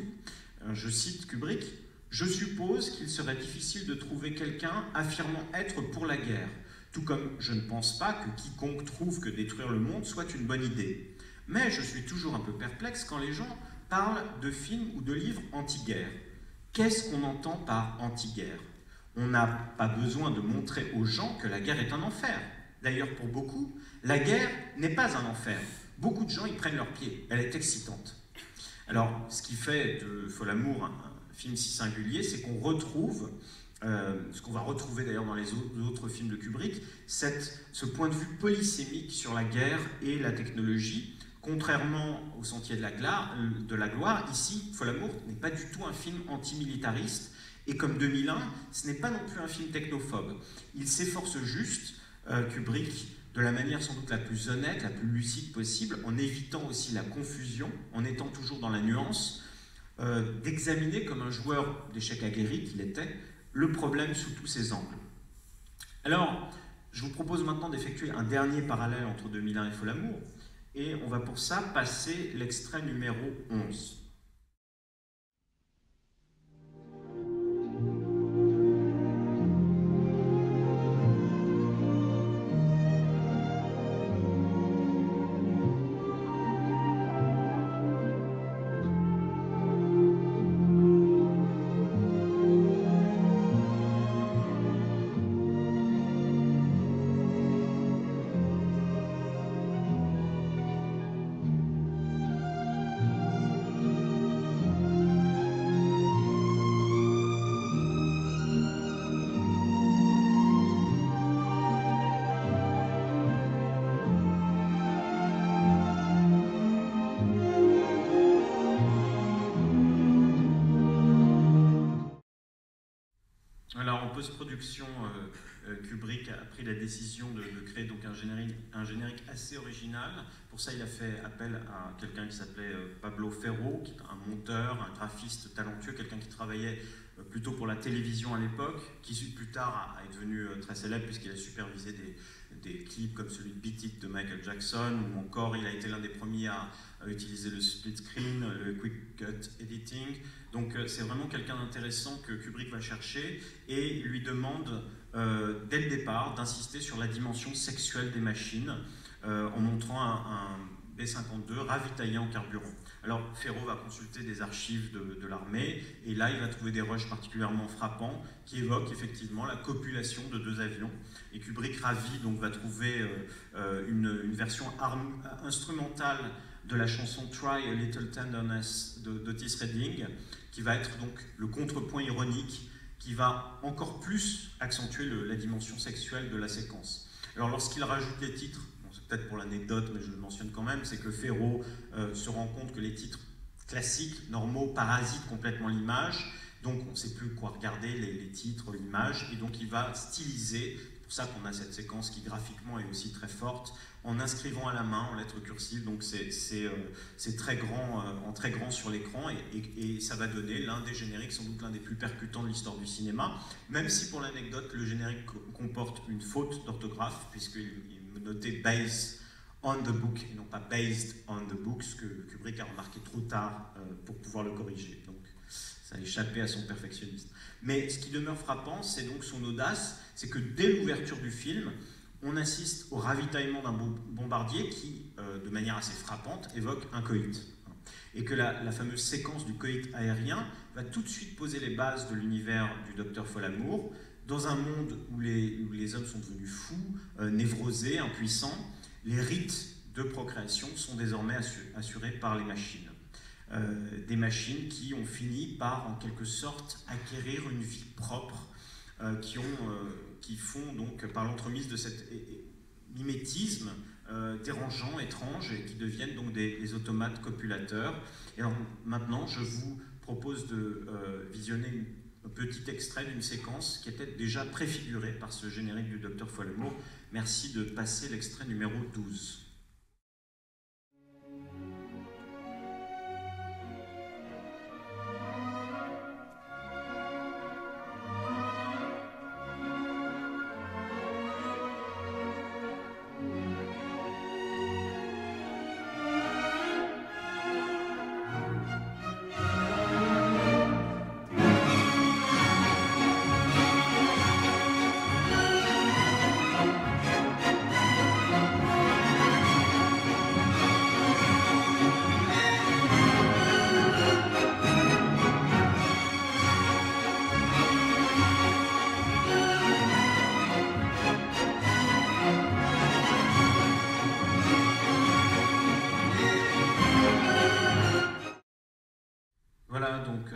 Je cite Kubrick, « Je suppose qu'il serait difficile de trouver quelqu'un affirmant être pour la guerre, tout comme je ne pense pas que quiconque trouve que détruire le monde soit une bonne idée. Mais je suis toujours un peu perplexe quand les gens parlent de films ou de livres anti-guerre. Qu'est-ce qu'on entend par anti-guerre? On n'a pas besoin de montrer aux gens que la guerre est un enfer. D'ailleurs, pour beaucoup, la guerre n'est pas un enfer. Beaucoup de gens y prennent leur pied. Elle est excitante. » Alors, ce qui fait de Folamour un film si singulier, c'est qu'on retrouve, ce qu'on va retrouver d'ailleurs dans les autres films de Kubrick, ce point de vue polysémique sur la guerre et la technologie. Contrairement au Sentier de la gloire, ici, Folamour n'est pas du tout un film antimilitariste, et comme 2001, ce n'est pas non plus un film technophobe. Il s'efforce juste, Kubrick, de la manière sans doute la plus honnête, la plus lucide possible, en évitant aussi la confusion, en étant toujours dans la nuance, d'examiner comme un joueur d'échecs aguerri qu'il était, le problème sous tous ses angles. Alors, je vous propose maintenant d'effectuer un dernier parallèle entre 2001 et Folamour, et on va pour ça passer l'extrait numéro 11. Alors en post-production, Kubrick a pris la décision de créer donc un générique assez original. Pour ça, il a fait appel à quelqu'un qui s'appelait Pablo Ferro, qui est un monteur, un graphiste talentueux, quelqu'un qui travaillait plutôt pour la télévision à l'époque, qui plus tard est devenu très célèbre puisqu'il a supervisé des clips comme celui de Beat It de Michael Jackson, ou encore il a été l'un des premiers à utiliser le split screen, le quick cut editing. Donc c'est vraiment quelqu'un d'intéressant que Kubrick va chercher et lui demande dès le départ d'insister sur la dimension sexuelle des machines en montrant un B-52 ravitaillé en carburant. Alors Ferro va consulter des archives de l'armée et là il va trouver des rushs particulièrement frappants qui évoquent effectivement la copulation de deux avions, et Kubrick, ravi, donc va trouver une version instrumentale de la chanson Try a Little Tenderness d'Otis Redding, qui va être donc le contrepoint ironique qui va encore plus accentuer la dimension sexuelle de la séquence. Alors lorsqu'il rajoute les titres, c'est peut-être pour l'anecdote, mais je le mentionne quand même, c'est que Ferro se rend compte que les titres classiques, normaux, parasitent complètement l'image, donc on ne sait plus quoi regarder, les titres, l'image, et donc il va styliser. C'est pour ça qu'on a cette séquence qui graphiquement est aussi très forte, en inscrivant à la main, en lettres cursives, donc c'est très grand, en très grand sur l'écran, et ça va donner l'un des génériques, sans doute l'un des plus percutants de l'histoire du cinéma, même si pour l'anecdote, le générique comporte une faute d'orthographe, puisqu'il notait base on the book et non pas based on the book, ce que Kubrick a remarqué trop tard pour pouvoir le corriger. Donc ça a échappé à son perfectionnisme. Mais ce qui demeure frappant, c'est donc son audace, c'est que dès l'ouverture du film, on assiste au ravitaillement d'un bombardier qui, de manière assez frappante, évoque un coït. Et que la fameuse séquence du coït aérien va tout de suite poser les bases de l'univers du docteur Folamour, dans un monde où les hommes sont devenus fous, névrosés, impuissants. Les rites de procréation sont désormais assurés par les machines. Des machines qui ont fini par, en quelque sorte, acquérir une vie propre, qui font donc, par l'entremise de cet mimétisme dérangeant, étrange, et qui deviennent donc des automates copulateurs. Et alors maintenant, je vous propose de visionner un petit extrait d'une séquence qui était déjà préfigurée par ce générique du Dr Folamour. Merci de passer l'extrait numéro 12.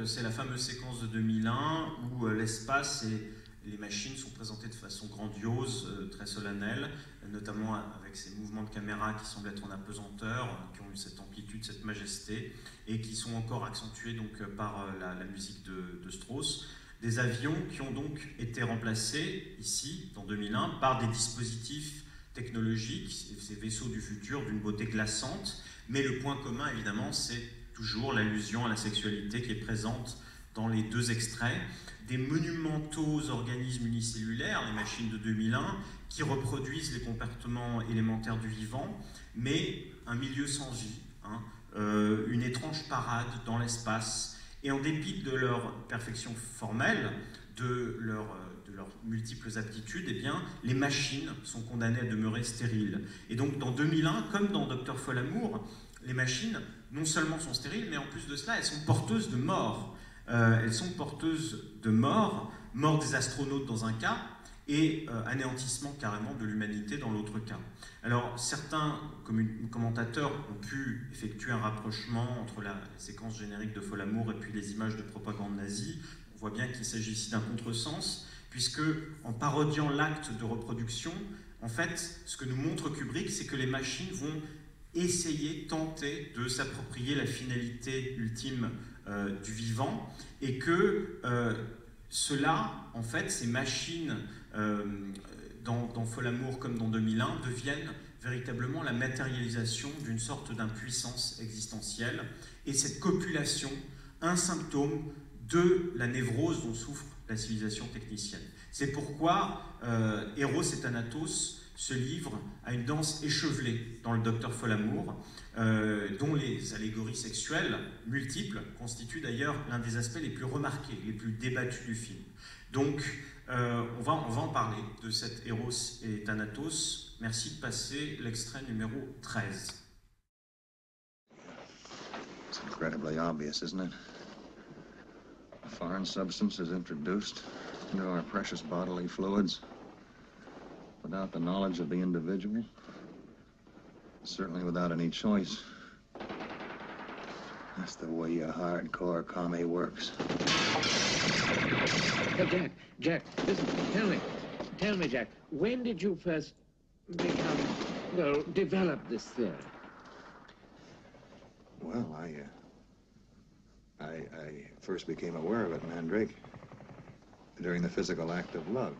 C'est la fameuse séquence de 2001 où l'espace et les machines sont présentées de façon grandiose, très solennelle, notamment avec ces mouvements de caméra qui semblent être en apesanteur, qui ont eu cette amplitude, cette majesté, et qui sont encore accentués donc, par la musique de Strauss. Des avions qui ont donc été remplacés, ici, en 2001, par des dispositifs technologiques, ces vaisseaux du futur d'une beauté glaçante, mais le point commun, évidemment, c'est toujours l'allusion à la sexualité qui est présente dans les deux extraits, des monumentaux organismes unicellulaires, les machines de 2001, qui reproduisent les comportements élémentaires du vivant, mais un milieu sans vie, une étrange parade dans l'espace, et en dépit de leur perfection formelle, de leurs multiples aptitudes, eh bien, les machines sont condamnées à demeurer stériles. Et donc dans 2001, comme dans Dr Folamour, les machines non seulement sont stériles, mais en plus de cela, elles sont porteuses de mort. Elles sont porteuses de mort des astronautes dans un cas, et anéantissement carrément de l'humanité dans l'autre cas. Alors certains commentateurs ont pu effectuer un rapprochement entre la séquence générique de Folamour et puis les images de propagande nazie. On voit bien qu'il s'agit ici d'un contresens, puisque en parodiant l'acte de reproduction, en fait, ce que nous montre Kubrick, c'est que les machines vont essayer, tenter de s'approprier la finalité ultime du vivant, et que cela, en fait, ces machines, dans Folamour comme dans 2001, deviennent véritablement la matérialisation d'une sorte d'impuissance existentielle, et cette copulation, un symptôme de la névrose dont souffre la civilisation technicienne. C'est pourquoi Eros et Thanatos se livre à une danse échevelée dans le Dr Folamour, dont les allégories sexuelles multiples constituent d'ailleurs l'un des aspects les plus remarqués, les plus débattus du film. Donc, on va en parler de cet Eros et Thanatos. Merci de passer l'extrait numéro 13. It's incredibly obvious, isn't it? A foreign substance is introduced into our precious bodily fluids without the knowledge of the individual, certainly without any choice. That's the way a hardcore commie works. Jack, listen, tell me, Jack, when did you first develop this theory? Well, I first became aware of it, Mandrake, during the physical act of love.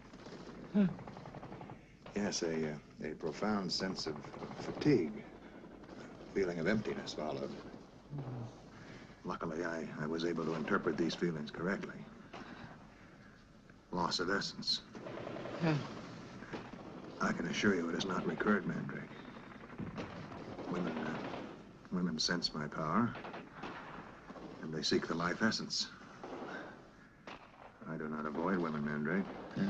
Huh. Yes, a profound sense of fatigue, feeling of emptiness followed. Luckily, I was able to interpret these feelings correctly. Loss of essence. Huh. I can assure you it has not recurred, Mandrake. Women sense my power, and they seek the life essence. I do not avoid women, Mandrake. Yeah.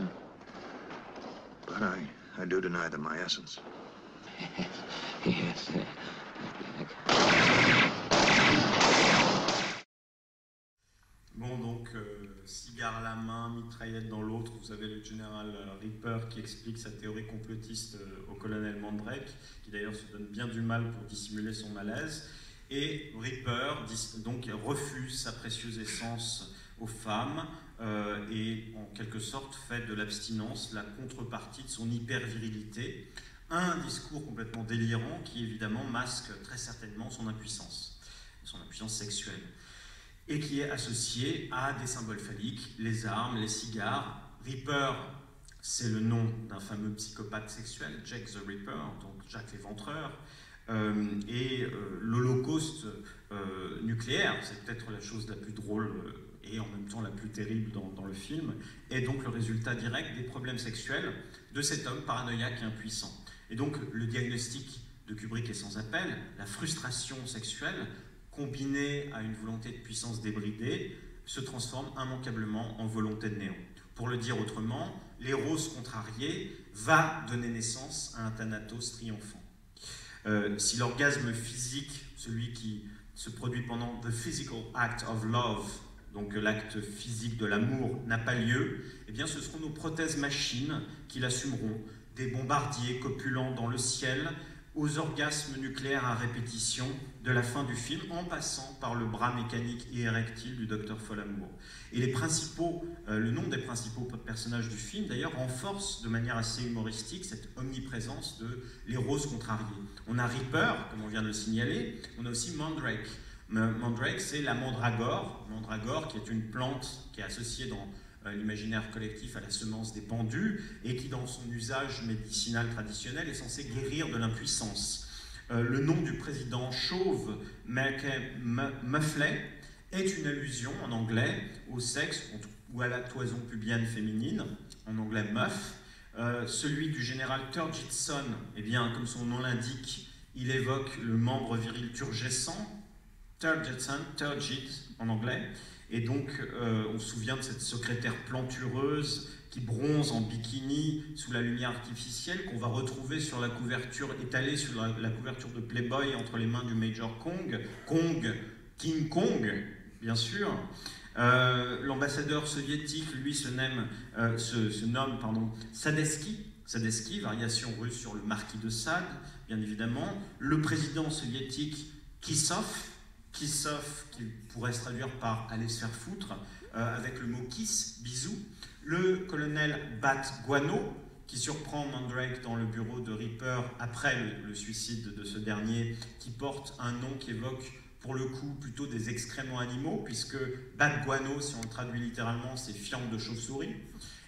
But I do deny them my essence. Yes. Bon, donc, cigare à la main, mitraillette dans l'autre, vous avez le général Reaper qui explique sa théorie complotiste au colonel Mandrake, qui d'ailleurs se donne bien du mal pour dissimuler son malaise. Et Reaper donc refuse sa précieuse essence aux femmes et en quelque sorte fait de l'abstinence la contrepartie de son hyper-virilité. Un discours complètement délirant qui évidemment masque très certainement son impuissance sexuelle, et qui est associé à des symboles phalliques, les armes, les cigares. Reaper, c'est le nom d'un fameux psychopathe sexuel, Jack the Ripper, donc Jack l'Éventreur, et l'holocauste nucléaire, c'est peut-être la chose la plus drôle et en même temps la plus terrible dans le film, est donc le résultat direct des problèmes sexuels de cet homme paranoïaque et impuissant. Et donc le diagnostic de Kubrick est sans appel, la frustration sexuelle, combinée à une volonté de puissance débridée, se transforme immanquablement en volonté de néant. Pour le dire autrement, l'éros contrarié va donner naissance à un Thanatos triomphant. Si l'orgasme physique, celui qui se produit pendant the physical act of love, donc l'acte physique de l'amour, n'a pas lieu, eh bien ce seront nos prothèses machines qui l'assumeront, des bombardiers copulants dans le ciel, aux orgasmes nucléaires à répétition de la fin du film, en passant par le bras mécanique et érectile du docteur Folamour. Et le nom des principaux personnages du film, d'ailleurs, renforce de manière assez humoristique cette omniprésence de l'éros contrarié. On a Reaper, comme on vient de le signaler, on a aussi Mandrake. Mandrake, c'est la mandragore, qui est une plante qui est associée dans l'imaginaire collectif à la semence des pendus et qui, dans son usage médicinal traditionnel, est censé guérir de l'impuissance. Le nom du président chauve, Muffley, est une allusion en anglais au sexe ou à la toison pubienne féminine, en anglais muff. Celui du général Turgidson, eh bien, comme son nom l'indique, il évoque le membre viril turgescent, Turgid en anglais. Et donc, on se souvient de cette secrétaire plantureuse qui bronze en bikini sous la lumière artificielle, qu'on va retrouver sur la couverture, étalée sur la couverture de Playboy entre les mains du Major King Kong, bien sûr. L'ambassadeur soviétique, lui, se nomme Sadetsky, variation russe sur le marquis de Sade, bien évidemment. Le président soviétique, Kissov, qui pourrait se traduire par « aller se faire foutre », avec le mot « kiss », bisou. Le colonel Bat Guano, qui surprend Mandrake dans le bureau de Reaper après le suicide de ce dernier, qui porte un nom qui évoque pour le coup plutôt des excréments animaux, puisque Bat Guano, si on le traduit littéralement, c'est fiente de chauve-souris.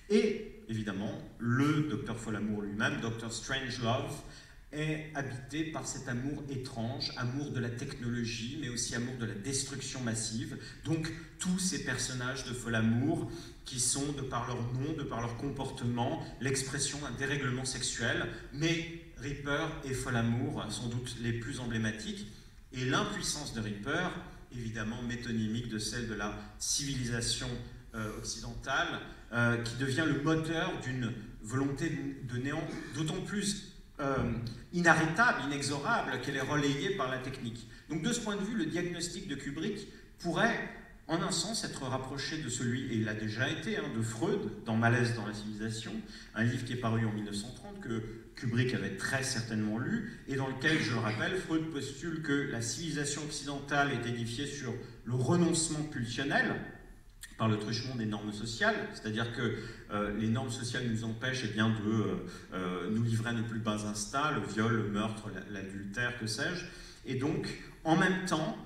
Et évidemment, le docteur Folamour lui-même, Dr. Strangelove, est habité par cet amour étrange, amour de la technologie, mais aussi amour de la destruction massive. Donc tous ces personnages de Folamour qui sont, de par leur nom, de par leur comportement, l'expression d'un dérèglement sexuel, mais Reaper et Folamour, sans doute les plus emblématiques, et l'impuissance de Reaper, évidemment métonymique de celle de la civilisation occidentale, qui devient le moteur d'une volonté de néant d'autant plus inarrêtable, inexorable, qu'elle est relayée par la technique. Donc de ce point de vue, le diagnostic de Kubrick pourrait, en un sens, être rapproché de celui, et il a déjà été, de Freud, dans Malaise dans la civilisation, un livre qui est paru en 1930, que Kubrick avait très certainement lu, et dans lequel, je le rappelle, Freud postule que la civilisation occidentale est édifiée sur le renoncement pulsionnel, par le truchement des normes sociales, c'est-à-dire que les normes sociales nous empêchent de nous livrer à nos plus bas instincts, le viol, le meurtre, l'adultère, que sais-je, et donc, en même temps,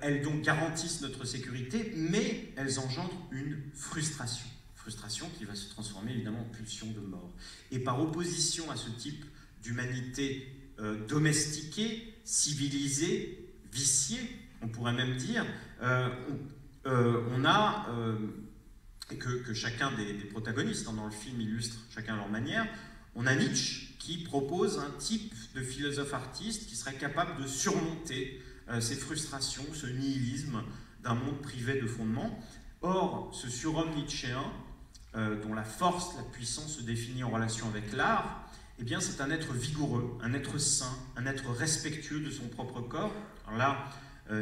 elles donc garantissent notre sécurité, mais elles engendrent une frustration qui va se transformer évidemment en pulsion de mort. Et par opposition à ce type d'humanité domestiquée, civilisée, viciée, on pourrait même dire, on a, et que chacun des protagonistes dans le film illustre chacun à leur manière, on a Nietzsche qui propose un type de philosophe-artiste qui serait capable de surmonter ces frustrations, ce nihilisme d'un monde privé de fondement. Or, ce surhomme nietzschéen, dont la force, la puissance se définit en relation avec l'art, eh bien, c'est un être vigoureux, un être sain, un être respectueux de son propre corps. Alors là,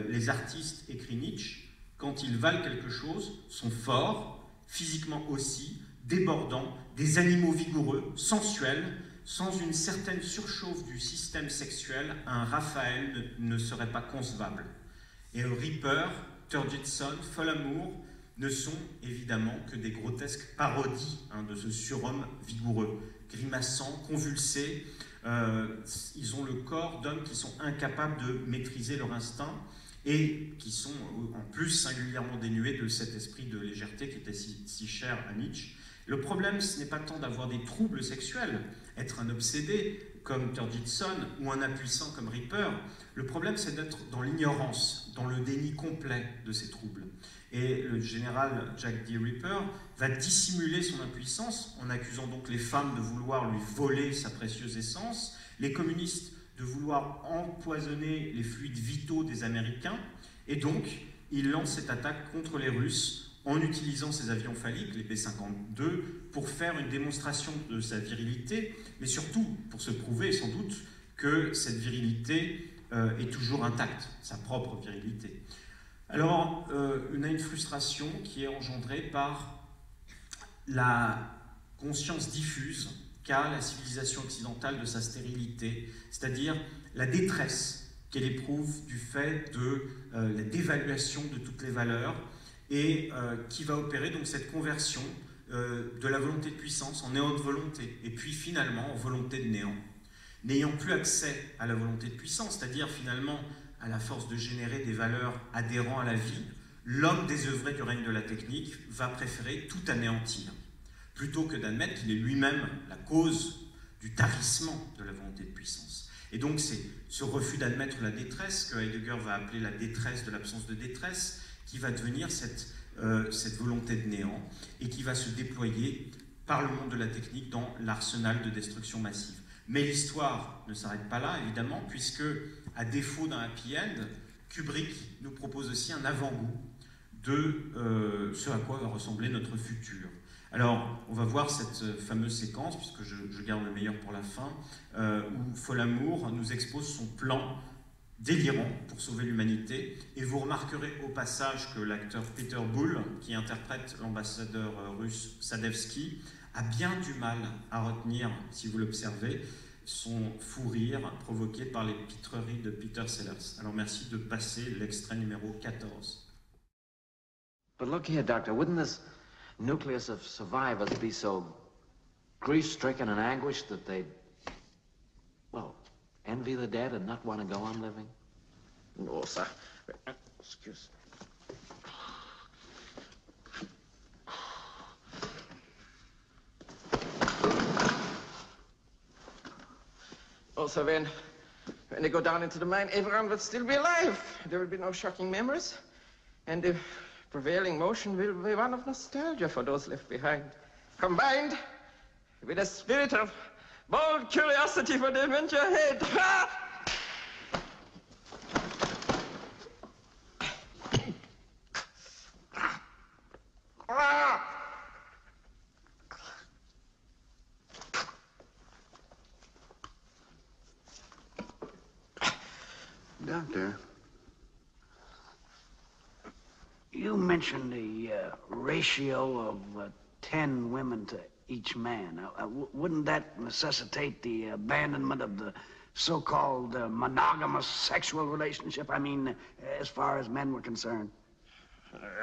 les artistes, écrit Nietzsche, quand ils valent quelque chose, sont forts, physiquement aussi, débordants, des animaux vigoureux, sensuels, sans une certaine surchauffe du système sexuel, un Raphaël ne serait pas concevable. Et Ripper, Turgidson, Folamour ne sont évidemment que des grotesques parodies de ce surhomme vigoureux, grimaçants, convulsés. Ils ont le corps d'hommes qui sont incapables de maîtriser leur instinct et qui sont en plus singulièrement dénués de cet esprit de légèreté qui était si cher à Nietzsche. Le problème, ce n'est pas tant d'avoir des troubles sexuels, être un obsédé comme Turgidson ou un impuissant comme Ripper. Le problème, c'est d'être dans l'ignorance, dans le déni complet de ces troubles. Et le général Jack D. Ripper va dissimuler son impuissance en accusant donc les femmes de vouloir lui voler sa précieuse essence, les communistes de vouloir empoisonner les fluides vitaux des Américains, et donc il lance cette attaque contre les Russes en utilisant ses avions phalliques, les B-52, pour faire une démonstration de sa virilité, mais surtout pour se prouver sans doute que cette virilité est toujours intacte, sa propre virilité. Alors, on a une frustration qui est engendrée par la conscience diffuse qu'a la civilisation occidentale de sa stérilité, c'est-à-dire la détresse qu'elle éprouve du fait de la dévaluation de toutes les valeurs et qui va opérer donc cette conversion de la volonté de puissance en néant de volonté, et puis finalement en volonté de néant. N'ayant plus accès à la volonté de puissance, c'est-à-dire finalement à la force de générer des valeurs adhérentes à la vie, l'homme désœuvré du règne de la technique va préférer tout anéantir, plutôt que d'admettre qu'il est lui-même la cause du tarissement de la volonté de puissance. Et donc c'est ce refus d'admettre la détresse, que Heidegger va appeler la détresse de l'absence de détresse, qui va devenir cette volonté de néant, et qui va se déployer par le monde de la technique dans l'arsenal de destruction massive. Mais l'histoire ne s'arrête pas là, évidemment, puisque, à défaut d'un happy end, Kubrick nous propose aussi un avant-goût de ce à quoi va ressembler notre futur. Alors, on va voir cette fameuse séquence, puisque je garde le meilleur pour la fin, où Folamour nous expose son plan délirant pour sauver l'humanité, et vous remarquerez au passage que l'acteur Peter Bull, qui interprète l'ambassadeur russe Sadevski, a bien du mal à retenir, si vous l'observez, son fou rire provoqué par les pitreries de Peter Sellers. Alors merci de passer l'extrait numéro 14. But look here, Doctor, wouldn't this nucleus of survivors be so grief-stricken and anguished that they'd, well, envy the dead and not want to go on living? No, sir. Excuse me. Also, when they go down into the mine, everyone will still be alive. There will be no shocking memories. And the prevailing motion will be one of nostalgia for those left behind, combined with a spirit of bold curiosity for the adventure ahead. Doctor. You mentioned the ratio of 10 women to each man. Wouldn't that necessitate the abandonment of the so-called monogamous sexual relationship? I mean, as far as men were concerned.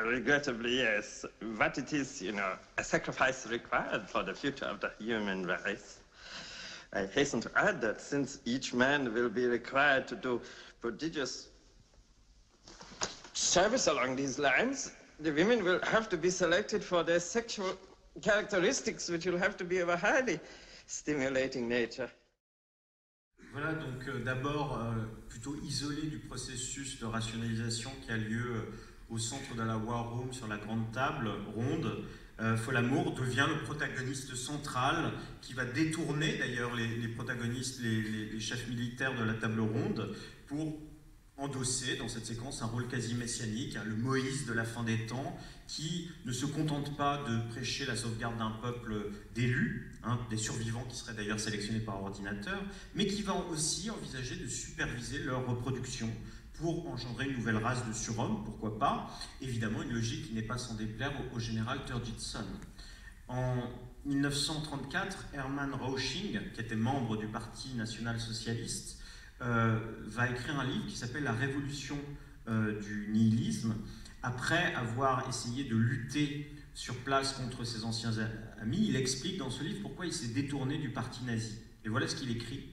Regrettably, yes. But it is, you know, a sacrifice required for the future of the human race. I hasten to add that since each man will be required to do prodigious service along these lines, the women will have to be selected for their sexual characteristics, which will have to be of a highly stimulating nature. Voilà, donc d'abord, plutôt isolé du processus de rationalisation qui a lieu au centre de la War Room sur la grande table ronde, Folamour devient le protagoniste central qui va détourner d'ailleurs les protagonistes, les chefs militaires de la table ronde pour endosser dans cette séquence un rôle quasi messianique, le Moïse de la fin des temps, qui ne se contente pas de prêcher la sauvegarde d'un peuple d'élus, des survivants qui seraient d'ailleurs sélectionnés par ordinateur, mais qui va aussi envisager de superviser leur reproduction pour engendrer une nouvelle race de surhommes, pourquoi pas. Évidemment, une logique qui n'est pas sans déplaire au général Turgidson. En 1934, Hermann Rausching, qui était membre du Parti national-socialiste, va écrire un livre qui s'appelle « La révolution du nihilisme », après avoir essayé de lutter sur place contre ses anciens amis. Il explique dans ce livre pourquoi il s'est détourné du parti nazi. Et voilà ce qu'il écrit.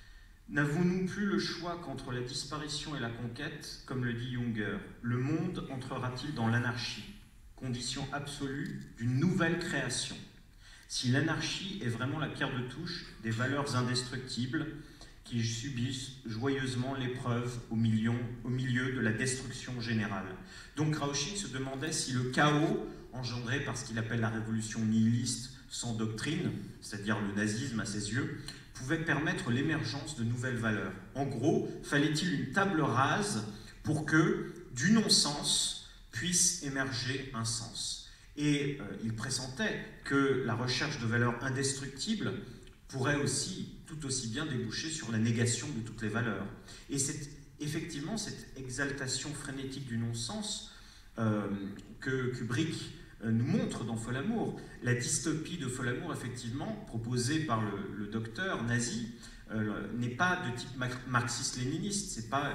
« N'avons-nous plus le choix qu'entre la disparition et la conquête, comme le dit Junger, le monde entrera-t-il dans l'anarchie, condition absolue d'une nouvelle création? Si l'anarchie est vraiment la pierre de touche des valeurs indestructibles, qui subissent joyeusement l'épreuve au milieu de la destruction générale. » Donc Rausching se demandait si le chaos, engendré par ce qu'il appelle la révolution nihiliste sans doctrine, c'est-à-dire le nazisme à ses yeux, pouvait permettre l'émergence de nouvelles valeurs. En gros, fallait-il une table rase pour que, du non-sens, puisse émerger un sens. Et il pressentait que la recherche de valeurs indestructibles pourrait aussi, tout aussi bien, déboucher sur la négation de toutes les valeurs. Et c'est effectivement cette exaltation frénétique du non-sens que Kubrick nous montre dans Folamour. La dystopie de Folamour, effectivement, proposée par le docteur nazi, n'est pas de type marxiste-léniniste, c'est pas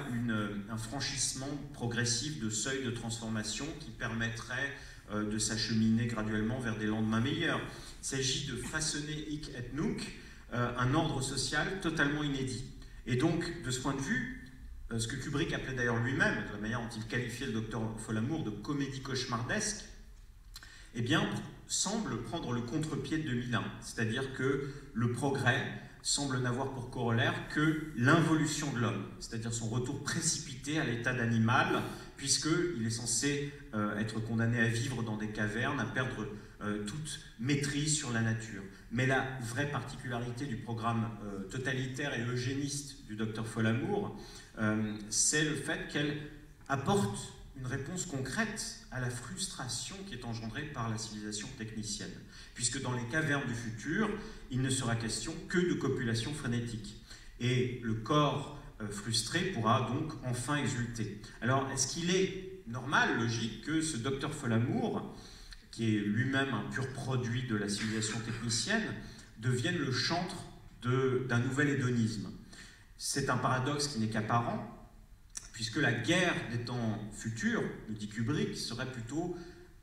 un franchissement progressif de seuil de transformation qui permettrait de s'acheminer graduellement vers des lendemains meilleurs. Il s'agit de façonner hic et nunc, un ordre social totalement inédit. Et donc, de ce point de vue, ce que Kubrick appelait d'ailleurs lui-même, de la manière dont il qualifiait le docteur Folamour de comédie cauchemardesque, eh bien, semble prendre le contre-pied de 2001. C'est-à-dire que le progrès semble n'avoir pour corollaire que l'involution de l'homme, c'est-à-dire son retour précipité à l'état d'animal, puisqu'il est censé être condamné à vivre dans des cavernes, à perdre toute maîtrise sur la nature. Mais la vraie particularité du programme totalitaire et eugéniste du docteur Folamour, c'est le fait qu'elle apporte une réponse concrète à la frustration qui est engendrée par la civilisation technicienne. Puisque dans les cavernes du futur, il ne sera question que de copulation frénétique. Et le corps frustré pourra donc enfin exulter. Alors, est-ce qu'il est normal, logique, que ce docteur Folamour, qui est lui-même un pur produit de la civilisation technicienne, devienne le chantre d'un nouvel hédonisme? C'est un paradoxe qui n'est qu'apparent, puisque la guerre des temps futurs, nous dit Kubrick, serait plutôt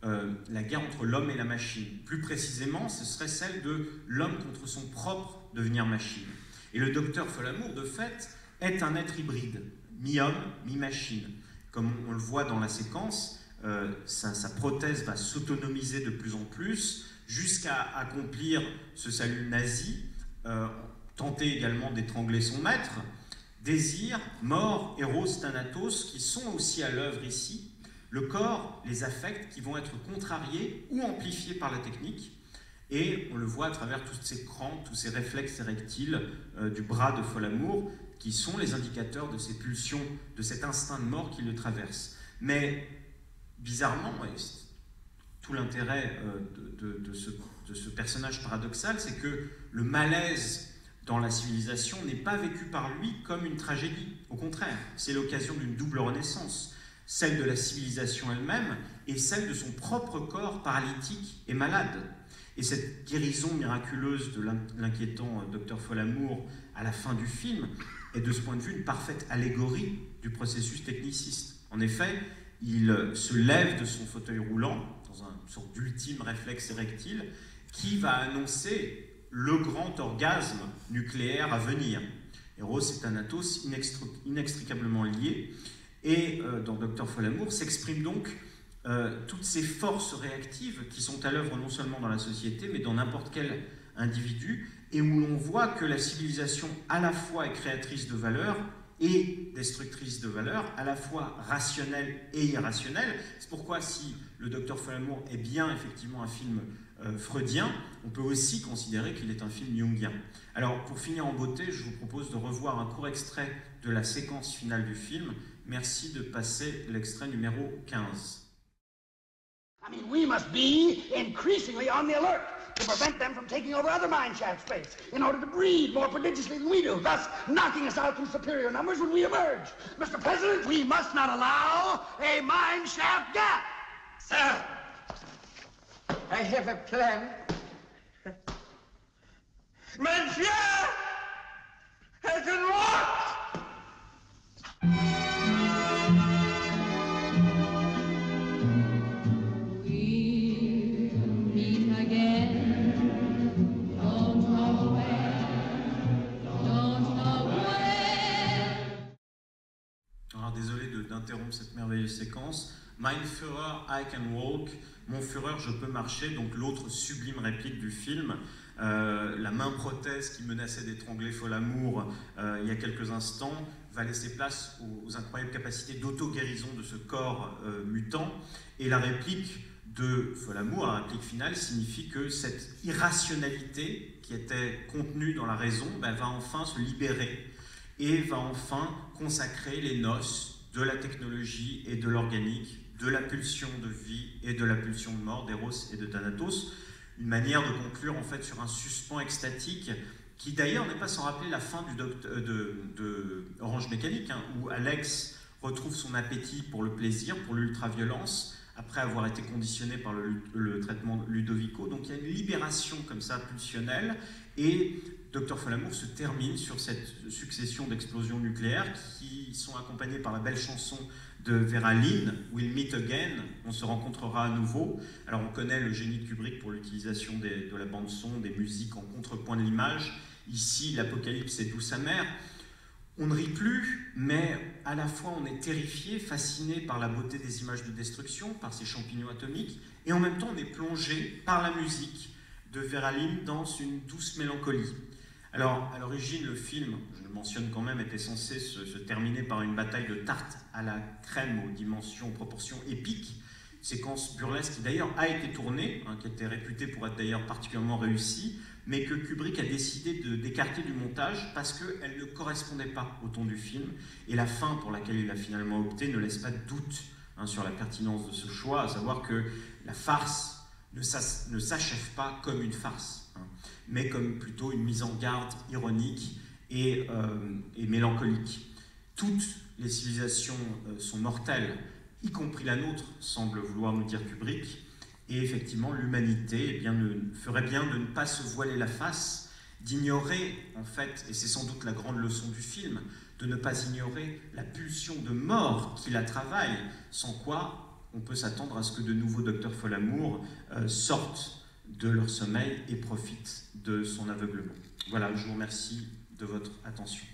la guerre entre l'homme et la machine. Plus précisément, ce serait celle de l'homme contre son propre devenir machine. Et le docteur Folamour, de fait, est un être hybride, mi-homme, mi-machine. Comme on le voit dans la séquence, sa prothèse va s'autonomiser de plus en plus, jusqu'à accomplir ce salut nazi, tenter également d'étrangler son maître. Désir, mort, Eros, Thanatos, qui sont aussi à l'œuvre ici, le corps, les affects qui vont être contrariés ou amplifiés par la technique, et on le voit à travers tous ces crampes, tous ces réflexes érectiles du bras de Folamour, qui sont les indicateurs de ces pulsions, de cet instinct de mort qui le traverse. Mais bizarrement, et tout l'intérêt de ce personnage paradoxal, c'est que le malaise dans la civilisation n'est pas vécu par lui comme une tragédie. Au contraire, c'est l'occasion d'une double renaissance, celle de la civilisation elle-même et celle de son propre corps paralytique et malade. Et cette guérison miraculeuse de l'inquiétant docteur Folamour à la fin du film est de ce point de vue une parfaite allégorie du processus techniciste. En effet, il se lève de son fauteuil roulant, dans une sorte d'ultime réflexe érectile, qui va annoncer le grand orgasme nucléaire à venir. Eros et Thanatos inextricablement liés, et dans Docteur Folamour s'expriment donc toutes ces forces réactives qui sont à l'œuvre non seulement dans la société, mais dans n'importe quel individu, et où l'on voit que la civilisation à la fois est créatrice de valeurs et destructrice de valeurs, à la fois rationnelle et irrationnelle. C'est pourquoi si le Docteur Folamour est bien effectivement un film freudien, on peut aussi considérer qu'il est un film jungien. Alors pour finir en beauté, je vous propose de revoir un court extrait de la séquence finale du film. Merci de passer l'extrait numéro 15. I mean, we must be increasingly on the alert to prevent them from taking over other mine shaft space in order to breed more prodigiously than we do, thus knocking us out through superior numbers when we emerge. Mr. President, we must not allow a mine shaft gap. Sir, I have a plan. Monsieur, I can walk! Alors désolé d'interrompre cette merveilleuse séquence. Mein Führer, I can walk. Mon Führer, je peux marcher. Donc l'autre sublime réplique du film. La main prothèse qui menaçait d'étrangler Folamour il y a quelques instants va laisser place aux incroyables capacités d'auto-guérison de ce corps mutant. Et la réplique de Folamour, la réplique finale, signifie que cette irrationalité qui était contenue dans la raison va enfin se libérer et va enfin consacrer les noces de la technologie et de l'organique, de la pulsion de vie et de la pulsion de mort, d'Eros et de Thanatos. Une manière de conclure en fait sur un suspens extatique qui d'ailleurs n'est pas sans rappeler la fin de Orange Mécanique, hein, où Alex retrouve son appétit pour le plaisir, pour l'ultraviolence, après avoir été conditionné par le traitement Ludovico. Donc il y a une libération comme ça pulsionnelle, et Dr Folamour se termine sur cette succession d'explosions nucléaires qui sont accompagnées par la belle chanson de Vera Lynn, We'll Meet Again, on se rencontrera à nouveau. Alors on connaît le génie de Kubrick pour l'utilisation de la bande-son, des musiques en contrepoint de l'image. Ici, l'apocalypse est douce amère. On ne rit plus, mais à la fois on est terrifié, fasciné par la beauté des images de destruction, par ces champignons atomiques, et en même temps on est plongé par la musique de Vera Lynn dans une douce mélancolie. Alors, à l'origine, le film, je le mentionne quand même, était censé se terminer par une bataille de tarte à la crème aux dimensions, proportions épiques, séquence burlesque qui d'ailleurs a été tournée, hein, qui était réputée pour être d'ailleurs particulièrement réussie, mais que Kubrick a décidé d'écarter du montage parce qu'elle ne correspondait pas au ton du film, et la fin pour laquelle il a finalement opté ne laisse pas de doute sur la pertinence de ce choix, à savoir que la farce ne s'achève pas comme une farce, mais comme plutôt une mise en garde ironique et mélancolique. Toutes les civilisations sont mortelles, y compris la nôtre, semble vouloir nous dire Kubrick, et effectivement l'humanité ferait bien de ne pas se voiler la face, d'ignorer en fait, et c'est sans doute la grande leçon du film, de ne pas ignorer la pulsion de mort qui la travaille, sans quoi on peut s'attendre à ce que de nouveaux docteurs Folamour sortent de leur sommeil et profitent de son aveuglement. Voilà, je vous remercie de votre attention.